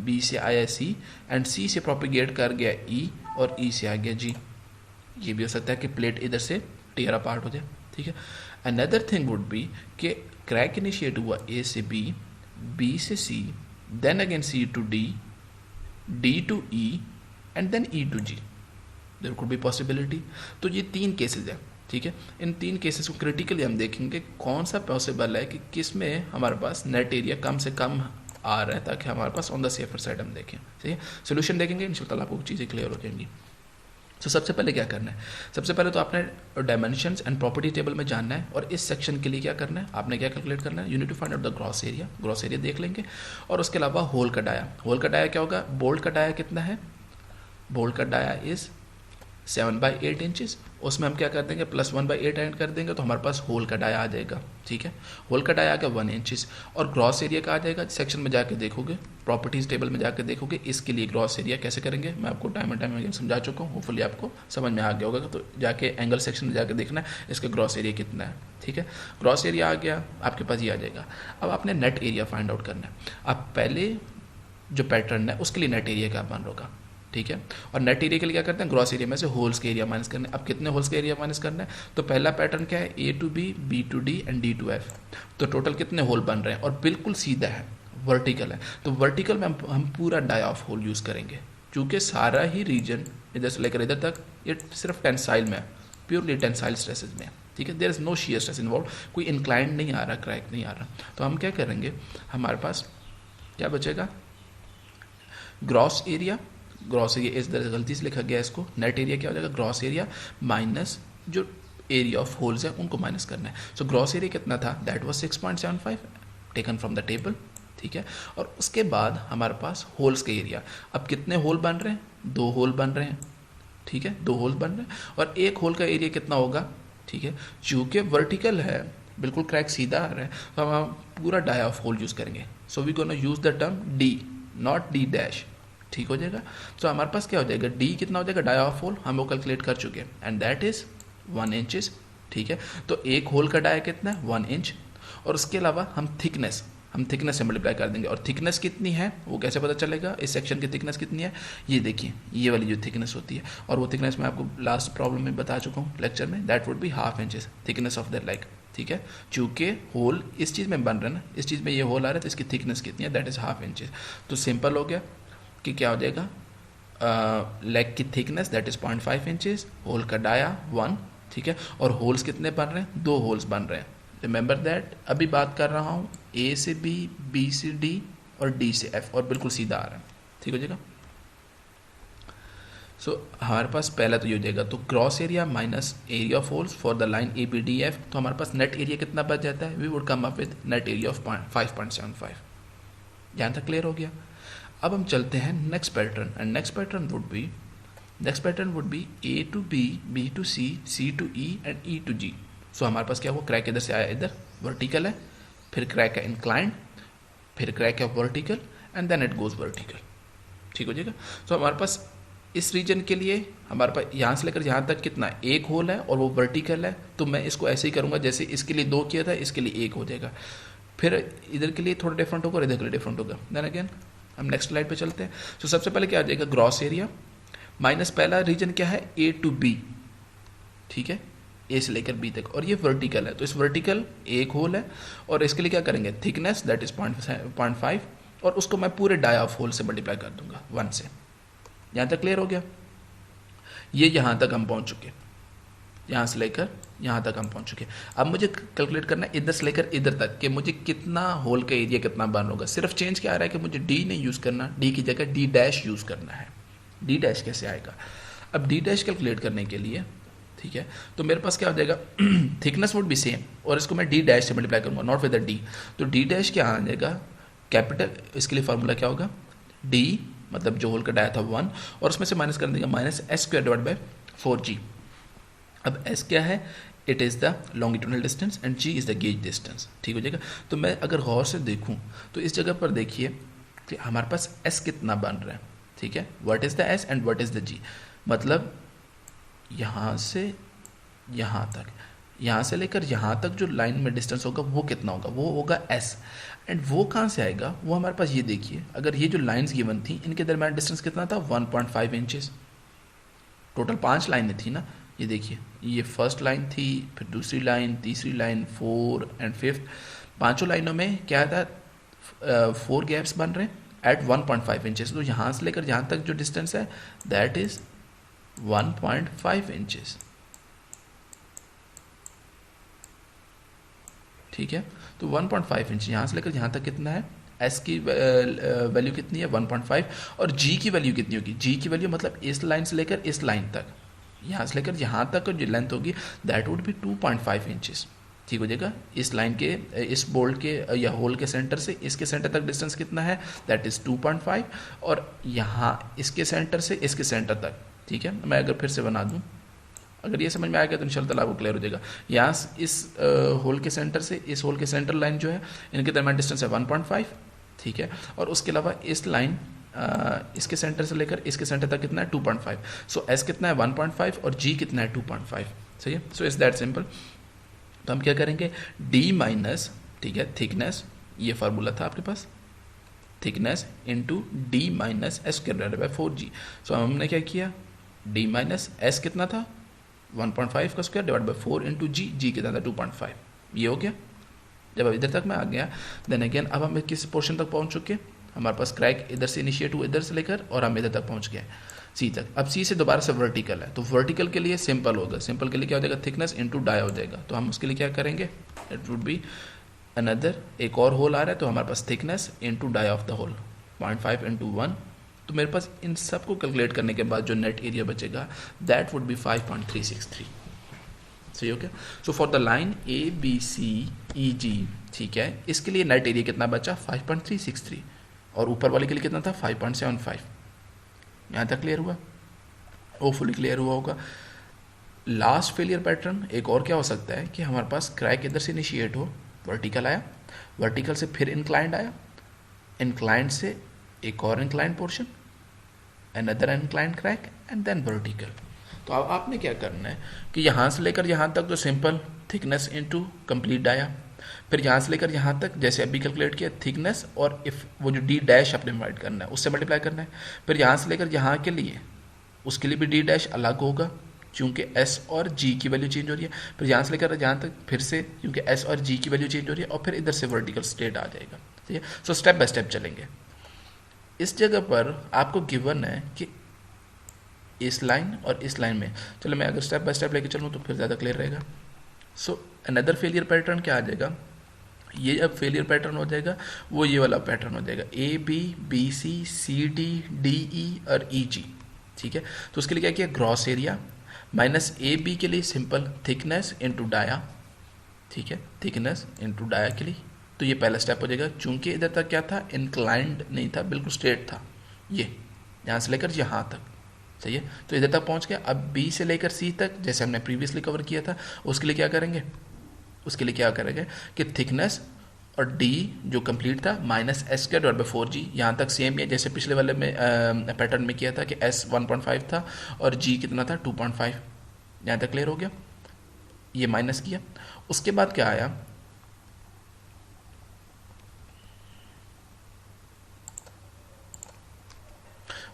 B से आया C एंड C से प्रोपिगेट कर गया E और E से आ गया G। ये भी हो सकता है कि प्लेट इधर से टेयर अपार्ट हो जाए। ठीक है, अनदर थिंग वुड बी कि क्रैक इनिशिएट हुआ A से B, B से C, then again C to D, D to E and then E to G। There could be possibility. तो ये 3 केसेस हैं। ठीक है, इन 3 केसेस को क्रिटिकली हम देखेंगे कौन सा पॉसिबल है कि किस में हमारे पास नेट एरिया कम से कम आ रहा है, ताकि हमारे pass on the safer side हम देखें। ठीक है, सोल्यूशन देखेंगे, इंशाल्लाह आपको चीज़ें क्लियर हो जाएंगी। तो सबसे पहले क्या करना है, सबसे पहले तो आपने डायमेंशंस एंड प्रॉपर्टी टेबल में जानना है, और इस सेक्शन के लिए क्या करना है, आपने क्या कैलकुलेट करना है, you need to find out the gross area. Gross area देख लेंगे, और उसके अलावा होल का डाया। होल का डाया क्या होगा, बोल्ट का डाया कितना है, बोल्ट का डाया इज़ 7/8 इंचेस। उसमें हम क्या कर देंगे, +1/8 ऐड कर देंगे, तो हमारे पास होल का डाया आ जाएगा। ठीक है, होल का डाया आ गया 1 इंचेस, और ग्रॉस एरिया का आ जाएगा, सेक्शन में जाके देखोगे, प्रॉपर्टीज टेबल में जाकर देखोगे, इसके लिए ग्रॉस एरिया कैसे करेंगे मैं आपको टाइम एंड टाइम अगेन समझा चुका हूँ, होपफुली आपको समझ में आ गया होगा। तो जाके एंगल सेक्शन में जाकर देखना है इसका ग्रॉस एरिया कितना है। ठीक है, ग्रॉस एरिया आ गया आपके पास, ये आ जाएगा। अब आपने नेट एरिया फाइंड आउट करना है। अब पहले जो पैटर्न है उसके लिए नेट एरिया का बन होगा। ठीक है, और नेट एरिया के लिए क्या करते हैं, ग्रॉस एरिया में से होल्स के एरिया माइनस करना है। अब कितने होल्स के एरिया माइनस करना है, तो पहला पैटर्न क्या है, A to B, B to D and D to F। तो टोटल कितने होल बन रहे हैं, और बिल्कुल सीधा है, वर्टिकल है, तो वर्टिकल में हम पूरा डाई ऑफ होल यूज़ करेंगे, क्योंकि सारा ही रीजन इधर से लेकर इधर तक ये सिर्फ टेंसाइल में है, प्योरली टेंसाइल स्ट्रेसेस में है। ठीक है, there is no shear stress involve, कोई इंक्लाइंड नहीं आ रहा, क्रैक नहीं आ रहा। तो हम क्या करेंगे, हमारे पास क्या बचेगा, ग्रॉस एरिया। ग्रॉस एरिया इस तरह गलती से लिखा गया इसको, नेट एरिया क्या हो जाएगा, ग्रॉस एरिया माइनस जो एरिया ऑफ होल्स है उनको माइनस करना है। सो ग्रॉस एरिया कितना था, that was 6.75 taken from the table. ठीक है, और उसके बाद हमारे पास होल्स के एरिया। अब कितने होल बन रहे हैं, 2 होल बन रहे हैं। ठीक है, 2 होल बन रहे हैं, और एक होल का एरिया कितना होगा। ठीक है, चूँकि वर्टिकल है, बिल्कुल क्रैक सीधा आ रहा है, तो हम पूरा डाई ऑफ होल यूज़ करेंगे। So we gonna use the term D, not D dash. ठीक हो जाएगा, तो हमारे पास क्या हो जाएगा, D कितना हो जाएगा, डाई ऑफ होल हम वो कैलकुलेट कर चुके हैं, एंड दैट इज 1 इंचेस ठीक है। तो एक होल का डाया कितना है 1 इंच, और उसके अलावा हम थिकनेस से मल्टीप्लाई कर देंगे, और थिकनेस कितनी है वो कैसे पता चलेगा, इस सेक्शन की थिकनेस कितनी है, ये देखिए ये वाली जो थिकनेस होती है, और वो थिकनेस मैं आपको लास्ट प्रॉब्लम में बता चुका हूँ लेक्चर में, that would be half inches thickness of that leg, ठीक है। चूंकि होल इस चीज़ में बन रहा है ना, इस चीज़ में ये होल आ रहा है, तो इसकी थिकनेस कितनी है, दैट इज़ हाफ इंचेस। तो सिंपल हो गया कि क्या हो जाएगा, लेग की thickness that is 0.5 inches, hole का डाया 1, ठीक है, और होल्स कितने बन रहे हैं, 2 होल्स बन रहे हैं। रिमेंबर दैट अभी बात कर रहा हूँ ए से बी, बी से डी और डी से एफ, और बिल्कुल सीधा आ रहा है, ठीक हो जाएगा। सो हमारे पास पहला तो ये हो जाएगा, तो cross area minus area of holes for the line A B D F, तो हमारे पास नेट एरिया कितना बच जाता है, we would come up with net area of 5.75। यहाँ तक क्लियर हो गया। अब हम चलते हैं next pattern, and next pattern would be A to B, B to C, C to E and E to G. So हमारे पास क्या हुआ, क्रैक इधर से आया, इधर वर्टिकल है, फिर क्रैक है इंक्लाइंड, फिर क्रैक है vertical, and then it goes vertical, ठीक हो जाएगा। सो हमारे पास इस रीजन के लिए हमारे पास यहाँ से लेकर यहाँ तक कितना, एक होल है और वो वर्टिकल है, तो मैं इसको ऐसे ही करूँगा जैसे इसके लिए 2 किया था, इसके लिए 1 हो जाएगा, फिर इधर के लिए थोड़ा डिफरेंट होगा और इधर के लिए डिफरेंट होगा। देन अगेन हम नेक्स्ट स्लाइड पे चलते हैं। तो सबसे पहले क्या आ जाएगा, ग्रॉस एरिया माइनस पहला रीजन क्या है, ए टू बी, ठीक है, ए से लेकर बी तक, और ये वर्टिकल है, तो इस वर्टिकल एक होल है, और इसके लिए क्या करेंगे, थिकनेस दैट इज 0.5, और उसको मैं पूरे डाया ऑफ होल से मल्टीप्लाई कर दूंगा 1 से। यहाँ तक क्लियर हो गया, ये यहाँ तक हम पहुँच चुके, यहाँ से लेकर यहाँ तक हम पहुँच चुके। अब मुझे कैलकुलेट करना है इधर से लेकर इधर तक कि मुझे कितना होल का एरिया कितना बर्न होगा। सिर्फ चेंज क्या आ रहा है कि मुझे डी नहीं यूज़ करना, डी की जगह डी डैश यूज़ करना है। डी डैश कैसे आएगा, अब डी डैश कैलकुलेट करने के लिए, ठीक है, तो मेरे पास क्या हो जाएगा, थिकनेस वुड बी सेम, और इसको मैं डी डैश से मल्टीप्लाई करूँगा, नॉट विद द डी। तो डी डैश क्या आ जाएगा, कैपिटल, इसके लिए फार्मूला क्या होगा, डी मतलब जो होल का डाया था 1, और उसमें से माइनस कर देगा minus S square divide by 4g। अब एस क्या है, it is the longitudinal distance and g is the gauge distance, ठीक हो जाएगा। तो मैं अगर गौर से देखूँ तो इस जगह पर देखिए कि हमारे पास एस कितना बन रहा है, ठीक है, what is the S and what is the G, मतलब यहाँ से यहाँ तक, यहाँ से लेकर यहाँ तक जो लाइन में डिस्टेंस होगा वो कितना होगा, वो होगा एस। एंड वो कहाँ से आएगा, वो हमारे पास ये देखिए, अगर ये जो लाइंस गिवन थी इनके दरम्यान डिस्टेंस कितना था 1.5 इंचेस, टोटल 5 लाइनें थी ना, ये देखिए ये फर्स्ट लाइन थी, फिर दूसरी लाइन, तीसरी लाइन, 4 एंड 5th, पाँचों लाइनों में क्या था, 4 गैप्स बन रहे हैं एट 1.5 इंचेस। तो यहाँ से लेकर यहाँ तक जो डिस्टेंस है दैट इज 1.5 इंचेस, ठीक है। तो 1.5 इंच यहाँ से लेकर यहाँ तक कितना है, एस की वैल्यू कितनी है 1.5, और जी की वैल्यू कितनी होगी, जी की वैल्यू मतलब इस लाइन से लेकर इस लाइन तक, यहाँ से लेकर यहाँ तक जो लेंथ होगी दैट वुड बी 2.5 इंचेस, ठीक हो जाएगा। इस लाइन के, इस बोल्ट के या होल के सेंटर से इसके सेंटर तक डिस्टेंस कितना है, दैट इज़ 2.5, और यहाँ इसके सेंटर से इसके सेंटर तक, ठीक है। मैं अगर फिर से बना दूँ, अगर ये समझ में आएगा तो इंशाल्लाह ताला आपको क्लियर हो जाएगा। यहाँ इस होल के सेंटर से इस होल के सेंटर लाइन जो है इनके दरम्यान डिस्टेंस है 1.5, ठीक है, और उसके अलावा इस लाइन इसके सेंटर से लेकर इसके सेंटर तक कितना है 2.5। सो एस कितना है 1.5 और जी कितना है 2.5, सही है। So is that simple. तो हम क्या करेंगे, डी माइनस, ठीक है, थिकनेस, ये फार्मूला था आपके पास, thickness into D minus S square by 4g। So हमने क्या किया, डी माइनस एस कितना था 1.5 का स्क्वायर डिवाइड बाई 4 इंटू जी, जी कितना था 2.5, ये हो गया। जब अब इधर तक मैं आ गया, देन अगेन अब हम किस पोर्शन तक पहुंच चुके, हमारे पास क्रैक इधर से इनिशिएट हुआ इधर से लेकर और हम इधर तक पहुंच गए सी तक। अब सी से दोबारा से वर्टिकल है, तो वर्टिकल के लिए सिंपल होगा, सिंपल के लिए क्या हो जाएगा, थिकनेस इंटू डाया हो जाएगा। तो हम उसके लिए क्या करेंगे, इट वुड बी अनदर, एक और होल आ रहा है तो हमारे पास thickness into dia of the hole 0.5 into 1। तो मेरे पास इन सब को कैलकुलेट करने के बाद जो नेट एरिया बचेगा दैट वुड बी 5.363, सही हो गया। So for the line A B C E G, ठीक है, इसके लिए नेट एरिया कितना बचा 5.363, और ऊपर वाले के लिए कितना था 5.75। यहाँ तक क्लियर हुआ, होपफुली क्लियर हुआ होगा। लास्ट फेलियर पैटर्न एक और क्या हो सकता है कि हमारे पास क्रैक इधर से इनिशिएट हो, वर्टिकल आया, वर्टिकल से फिर इंक्लाइंड आया, इंक्लाइंड से एक और inclined portion, another inclined crack and then vertical। तो अब आपने क्या करना है कि यहाँ से लेकर यहाँ तक तो simple thickness into complete dia, फिर यहाँ से लेकर यहाँ तक जैसे अभी कैलकुलेट किया थिकनेस, और इफ वो जो डी डैश अपने डिवाइड करना है उससे मल्टीप्लाई करना है। फिर यहाँ से लेकर यहाँ के लिए उसके लिए भी डी डैश अलग होगा क्योंकि एस और जी की वैल्यू चेंज हो रही है। फिर यहाँ से लेकर यहाँ तक फिर से क्योंकि एस और जी की वैल्यू चेंज हो रही है, और फिर इधर से वर्टिकल स्ट्रेट आ जाएगा। ठीक है, सो स्टेप बाय स्टेप चलेंगे। इस जगह पर आपको गिवन है कि इस लाइन और इस लाइन में, चलो मैं अगर स्टेप बाय स्टेप लेके चलूँ तो फिर ज़्यादा क्लियर रहेगा। सो अनदर फेलियर पैटर्न क्या आ जाएगा, ये अब फेलियर पैटर्न हो जाएगा वो ये वाला पैटर्न हो जाएगा A B B C C D D E और ई जी। ठीक है, तो उसके लिए क्या किया, gross area minus A B के लिए सिंपल थिकनेस इनटू डाया। ठीक है, थिकनेस इनटू डाया के लिए, तो ये पहला स्टेप हो जाएगा। चूंकि इधर तक क्या था, इंक्लाइंड नहीं था, बिल्कुल स्ट्रेट था, ये यहाँ से लेकर यहाँ तक। सही है, तो इधर तक पहुँच गया। अब बी से लेकर सी तक जैसे हमने प्रीवियसली कवर किया था, उसके लिए क्या करेंगे, उसके लिए क्या करेंगे कि थिकनेस और डी जो कंप्लीट था minus S square divide by 4g। यहाँ तक सेम ही है जैसे पिछले वाले में पैटर्न में किया था कि एस 1.5 था और जी कितना था 2.5। यहाँ तक क्लियर हो गया, ये माइनस किया। उसके बाद क्या आया,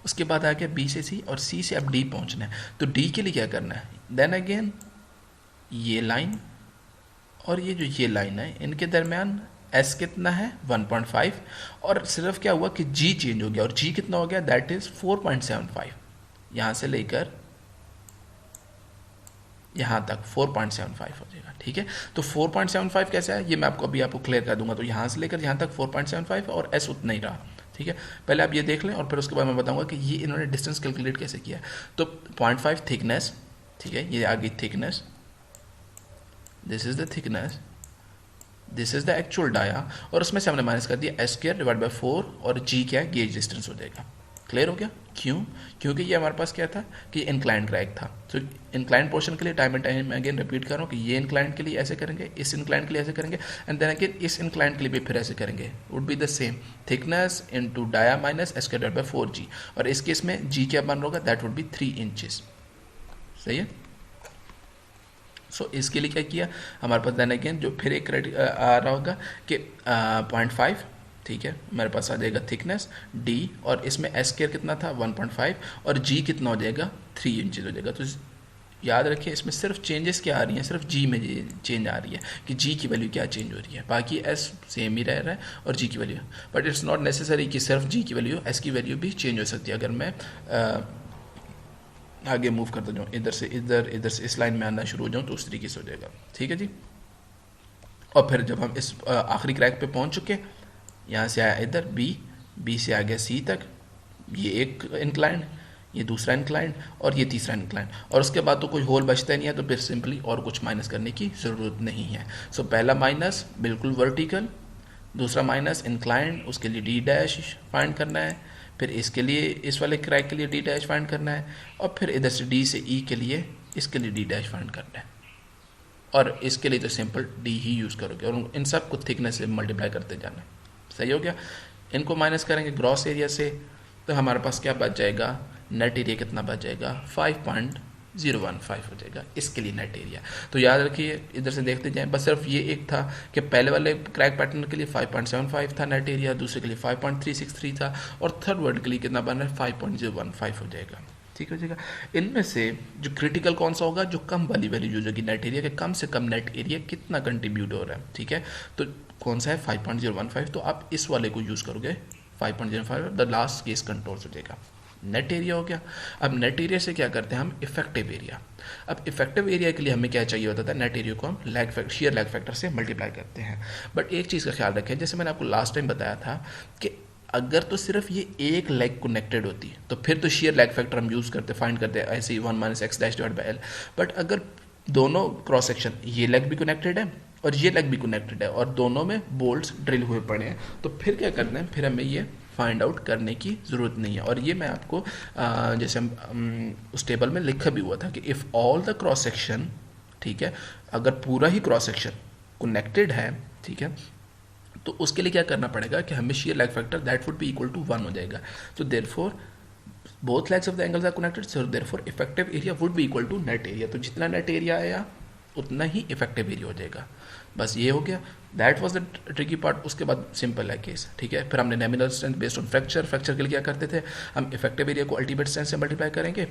उसके बाद आ गया बी से सी और सी से अब डी पहुंचना है। तो डी के लिए क्या करना है, देन अगेन ये लाइन और ये जो ये लाइन है इनके दरमियान एस कितना है 1.5, और सिर्फ क्या हुआ कि जी चेंज हो गया, और जी कितना हो गया, दैट इज 4.75। यहाँ से लेकर यहाँ तक 4.75 हो जाएगा। ठीक है, तो 4.75 कैसे है ये मैं आपको क्लियर कर दूंगा। तो यहाँ से लेकर यहाँ तक 4.75 और एस उतना ही रहा। ठीक है, पहले आप ये देख लें और फिर उसके बाद मैं बताऊंगा कि ये इन्होंने डिस्टेंस कैलकुलेट कैसे किया है। तो 0.5 थिकनेस, ठीक है, ये आ गई thickness, this is the thickness, this is the actual dia, और उसमें से हमने माइनस कर दिया एस स्क्वायर डिवाइड बाई 4, और जी क्या है, गेज डिस्टेंस हो जाएगा। क्लियर हो गया, क्यों, क्योंकि ये हमारे पास क्या था कि इंक्लाइंड क्रैक था। तो इंक्लाइंड पोर्शन के लिए time and time again repeat कर रहा हूँ कि ये इंक्लाइंड के लिए ऐसे करेंगे, इस इंक्लाइंड के लिए ऐसे करेंगे, एंड देन अगेन इस इंक्लाइंड के लिए भी फिर ऐसे करेंगे, would be the same thickness into dia minus S square divide by 4g, और इस केस में जी क्या बन रहा होगा, दैट वुड बी 3 इंचेस। सही है, सो इसके लिए क्या किया हमारे पास, देन अगेन जो फिर एक क्रेडिट आ रहा होगा कि 0.5, ठीक है, मेरे पास आ जाएगा थिकनेस डी, और इसमें एस स्क्वायर कितना था 1.5, और जी कितना हो जाएगा 3 इंचेस हो जाएगा। तो याद रखिए इसमें सिर्फ चेंजेस क्या आ रही हैं, सिर्फ जी में चेंज आ रही है कि जी की वैल्यू क्या चेंज हो रही है, बाकी एस सेम ही रह रहा है और जी की value, but it's not necessary कि सिर्फ जी की वैल्यू, एस की वैल्यू भी चेंज हो सकती है। अगर मैं आगे मूव करता जाऊँ, इधर से इधर, इधर से इस लाइन में आना शुरू हो जाऊँ, तो उस तरीके से हो जाएगा। ठीक है जी, और फिर जब हम इस आखिरी क्रैक पे पहुँच चुके, यहाँ से आया इधर बी से आ गया सी तक, ये एक इंक्लाइन, ये दूसरा इंक्लाइन और ये तीसरा इंक्लाइन, और उसके बाद तो कोई होल बचता नहीं है, तो फिर सिंपली और कुछ माइनस करने की ज़रूरत नहीं है। सो पहला माइनस बिल्कुल वर्टिकल, दूसरा माइनस इंक्लाइन, उसके लिए डी डैश फाइंड करना है, फिर इसके लिए इस वाले क्रैक के लिए डी डैश फाइंड करना है, और फिर इधर से डी से ई के लिए इसके लिए डी डैश फाइंड करना है, और इसके लिए तो सिंपल डी ही यूज़ करोगे, और इन सब को थिकनेस से मल्टीप्लाई करते जाना। सही हो गया, इनको माइनस करेंगे ग्रॉस एरिया से, तो हमारे पास क्या बच जाएगा, नेट एरिया कितना बच जाएगा 5.015 हो जाएगा इसके लिए नेट एरिया। तो याद रखिए इधर से देखते जाएं, बस सिर्फ ये एक था कि पहले वाले क्रैक पैटर्न के लिए 5.75 था नेट एरिया, दूसरे के लिए 5.363 था, और थर्ड वर्ड के लिए कितना बन रहा है 5.015 हो जाएगा। ठीक हो जाएगा। इनमें से जो क्रिटिकल कौन सा होगा, जो कम वाली वैल्यू यूज होगी नेट एरिया के, कम से कम नेट एरिया कितना कंट्रीब्यूट हो रहा है। ठीक है, तो कौन सा है 5.015, तो आप इस वाले को यूज़ करोगे 5.05, द लास्ट केस कंट्रोल हो जाएगा। नेट एरिया हो गया। अब नेट एरिया से क्या करते हैं हम, इफेक्टिव एरिया। अब इफेक्टिव एरिया के लिए हमें क्या चाहिए होता था, नेट एरिया को हम lag factor, share lag factor से मल्टीप्लाई करते हैं। बट एक चीज़ का ख्याल रखें, जैसे मैंने आपको लास्ट टाइम बताया था कि अगर तो सिर्फ ये एक लेग कनेक्टेड होती तो फिर तो शेयर लैग फैक्टर हम यूज़ करते, फाइंड करते ऐसे ही 1 - x dash divide by L. But अगर दोनों क्रॉस सेक्शन, ये लेग भी कनेक्टेड है और ये लेग भी कनेक्टेड है, और दोनों में बोल्ट्स ड्रिल हुए पड़े हैं, तो फिर क्या करना है, फिर हमें ये फाइंड आउट करने की ज़रूरत नहीं है। और ये मैं आपको जैसे हम उस टेबल में लिखा भी हुआ था कि if all the cross section, ठीक है, अगर पूरा ही क्रॉस सेक्शन कनेक्टेड है, ठीक है, तो उसके लिए क्या करना पड़ेगा कि हमें shear lag factor that would be equal to 1 हो जाएगा। तो therefore both legs of the angles are connected, so therefore effective area would be equal to net area. तो जितना नेट एरिया आया उतना ही इफेक्टिव एरिया हो जाएगा। बस ये हो गया, that was the tricky part. उसके बाद सिंपल है केस, ठीक है। फिर हमने nominal strength based on fracture, fracture के लिए क्या करते थे हम, इफेक्टिव एरिया को अल्टीमेट स्ट्रेंथ से मल्टीप्लाई करेंगे,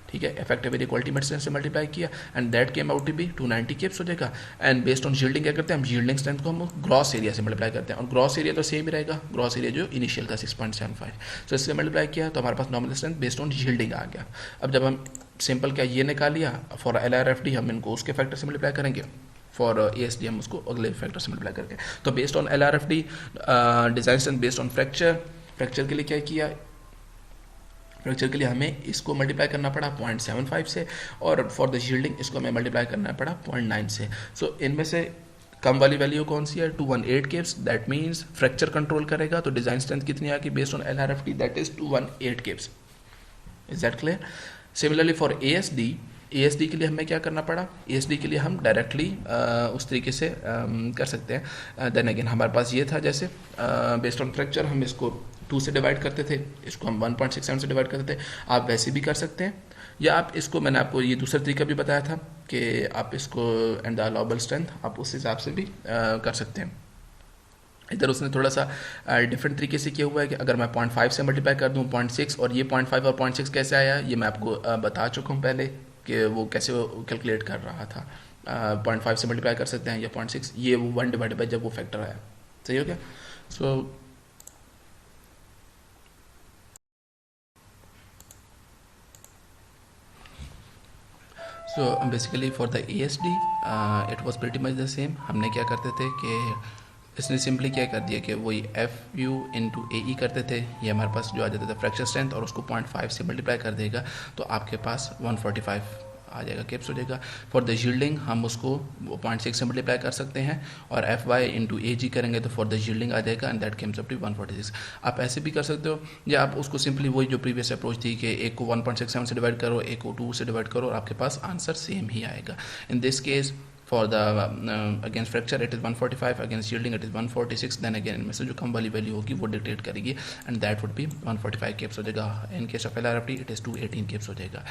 ठीक है। इफेक्टिव एरिया को अल्टीमेट स्ट्रेंथ से मल्टीप्लाई किया and that came out to be 290 kips हो जाएगा। एंड बेस्ड ऑन यील्डिंग क्या करते हैं हम, यील्डिंग स्ट्रेंथ को हम ग्रॉस एरिया से मल्टीप्लाई करते हैं, और ग्रॉस एरिया तो सेम ही रहेगा, ग्रॉस एरिया जो इनिशियल था 6.75। सो इससे मल्टीप्लाई किया तो हमारे पास nominal strength based on yielding आ गया। अब जब हम सिंपल क्या ये निकाल लिया, फॉर LRFD हम इनको उसके फैक्टर से मल्टीप्लाई करेंगे, फॉर ASD हम उसको अगले फैक्टर से मल्टीप्लाई करके। तो based on LRFD design strength based on fracture, fracture के लिए क्या किया, फ्रैक्चर के लिए हमें इसको मल्टीप्लाई करना पड़ा 0.75 से, और फॉर द यील्डिंग इसको हमें मल्टीप्लाई करना पड़ा 0.9 से। सो इनमें से कम वाली वैल्यू कौन सी है, 218 kips. That means fracture control करेगा, तो डिजाइन स्ट्रेंथ कितनी आ गई based on LRFD, that is 218 kips. Is that clear? Similarly for ASD के लिए हमें क्या करना पड़ा, ASD के लिए हम डायरेक्टली उस तरीके से कर सकते हैं। देन अगेन हमारे पास ये था, जैसे बेस्ड ऑन फ्रैक्चर हम इसको 2 से डिवाइड करते थे, इसको हम 1.67 से डिवाइड करते थे। आप वैसे भी कर सकते हैं, या आप इसको, मैंने आपको ये दूसरा तरीका भी बताया था कि आप इसको एंड द अलाउबल स्ट्रेंथ आप उस हिसाब से भी कर सकते हैं। इधर उसने थोड़ा सा डिफरेंट तरीके से किया हुआ है कि अगर मैं 0.5 से मल्टीप्लाई कर दूं 0.6, और ये 0.5 और 0.6 कैसे आया ये मैं आपको बता चुका हूँ पहले कि वो कैसे कैलकुलेट कर रहा था। 0.5 से मल्टीप्लाई कर सकते हैं या 0.6, ये वो 1 डिवाइडेड बाई जब वो फैक्टर आया। सही हो गया? So basically for the ASD it was pretty much the same. हमने क्या करते थे कि इसने सिंपली क्या कर दिया कि वही FU इंटू AE करते थे, ये हमारे पास जो आ जाता था फ्रैक्चर स्ट्रेंथ, और उसको 0.5 से मल्टीप्लाई कर देगा तो आपके पास 145 आ जाएगा, किप्स हो जाएगा। फॉर द यील्डिंग हम उसको 0.6 से मल्टीप्लाई कर सकते हैं, और FY इंटू AG करेंगे तो फॉर द यील्डिंग आ जाएगा, and that comes up to 146। आप ऐसे भी कर सकते हो, या आप उसको सिंपली वही जो प्रीवियस अप्रोच थी कि एक को 1.67 से डिवाइड करो, एक को 2 से डिवाइड करो, और आपके पास आंसर सेम ही आएगा। इन this case for the against fracture it is 145, against yielding it is 146, then again इनमें से जो कम वाली वैल्यू होगी वो डिक्टेट करेगी, and that would be 145 kips हो जाएगा। In case of LRFD it is 218 kips हो जाएगा।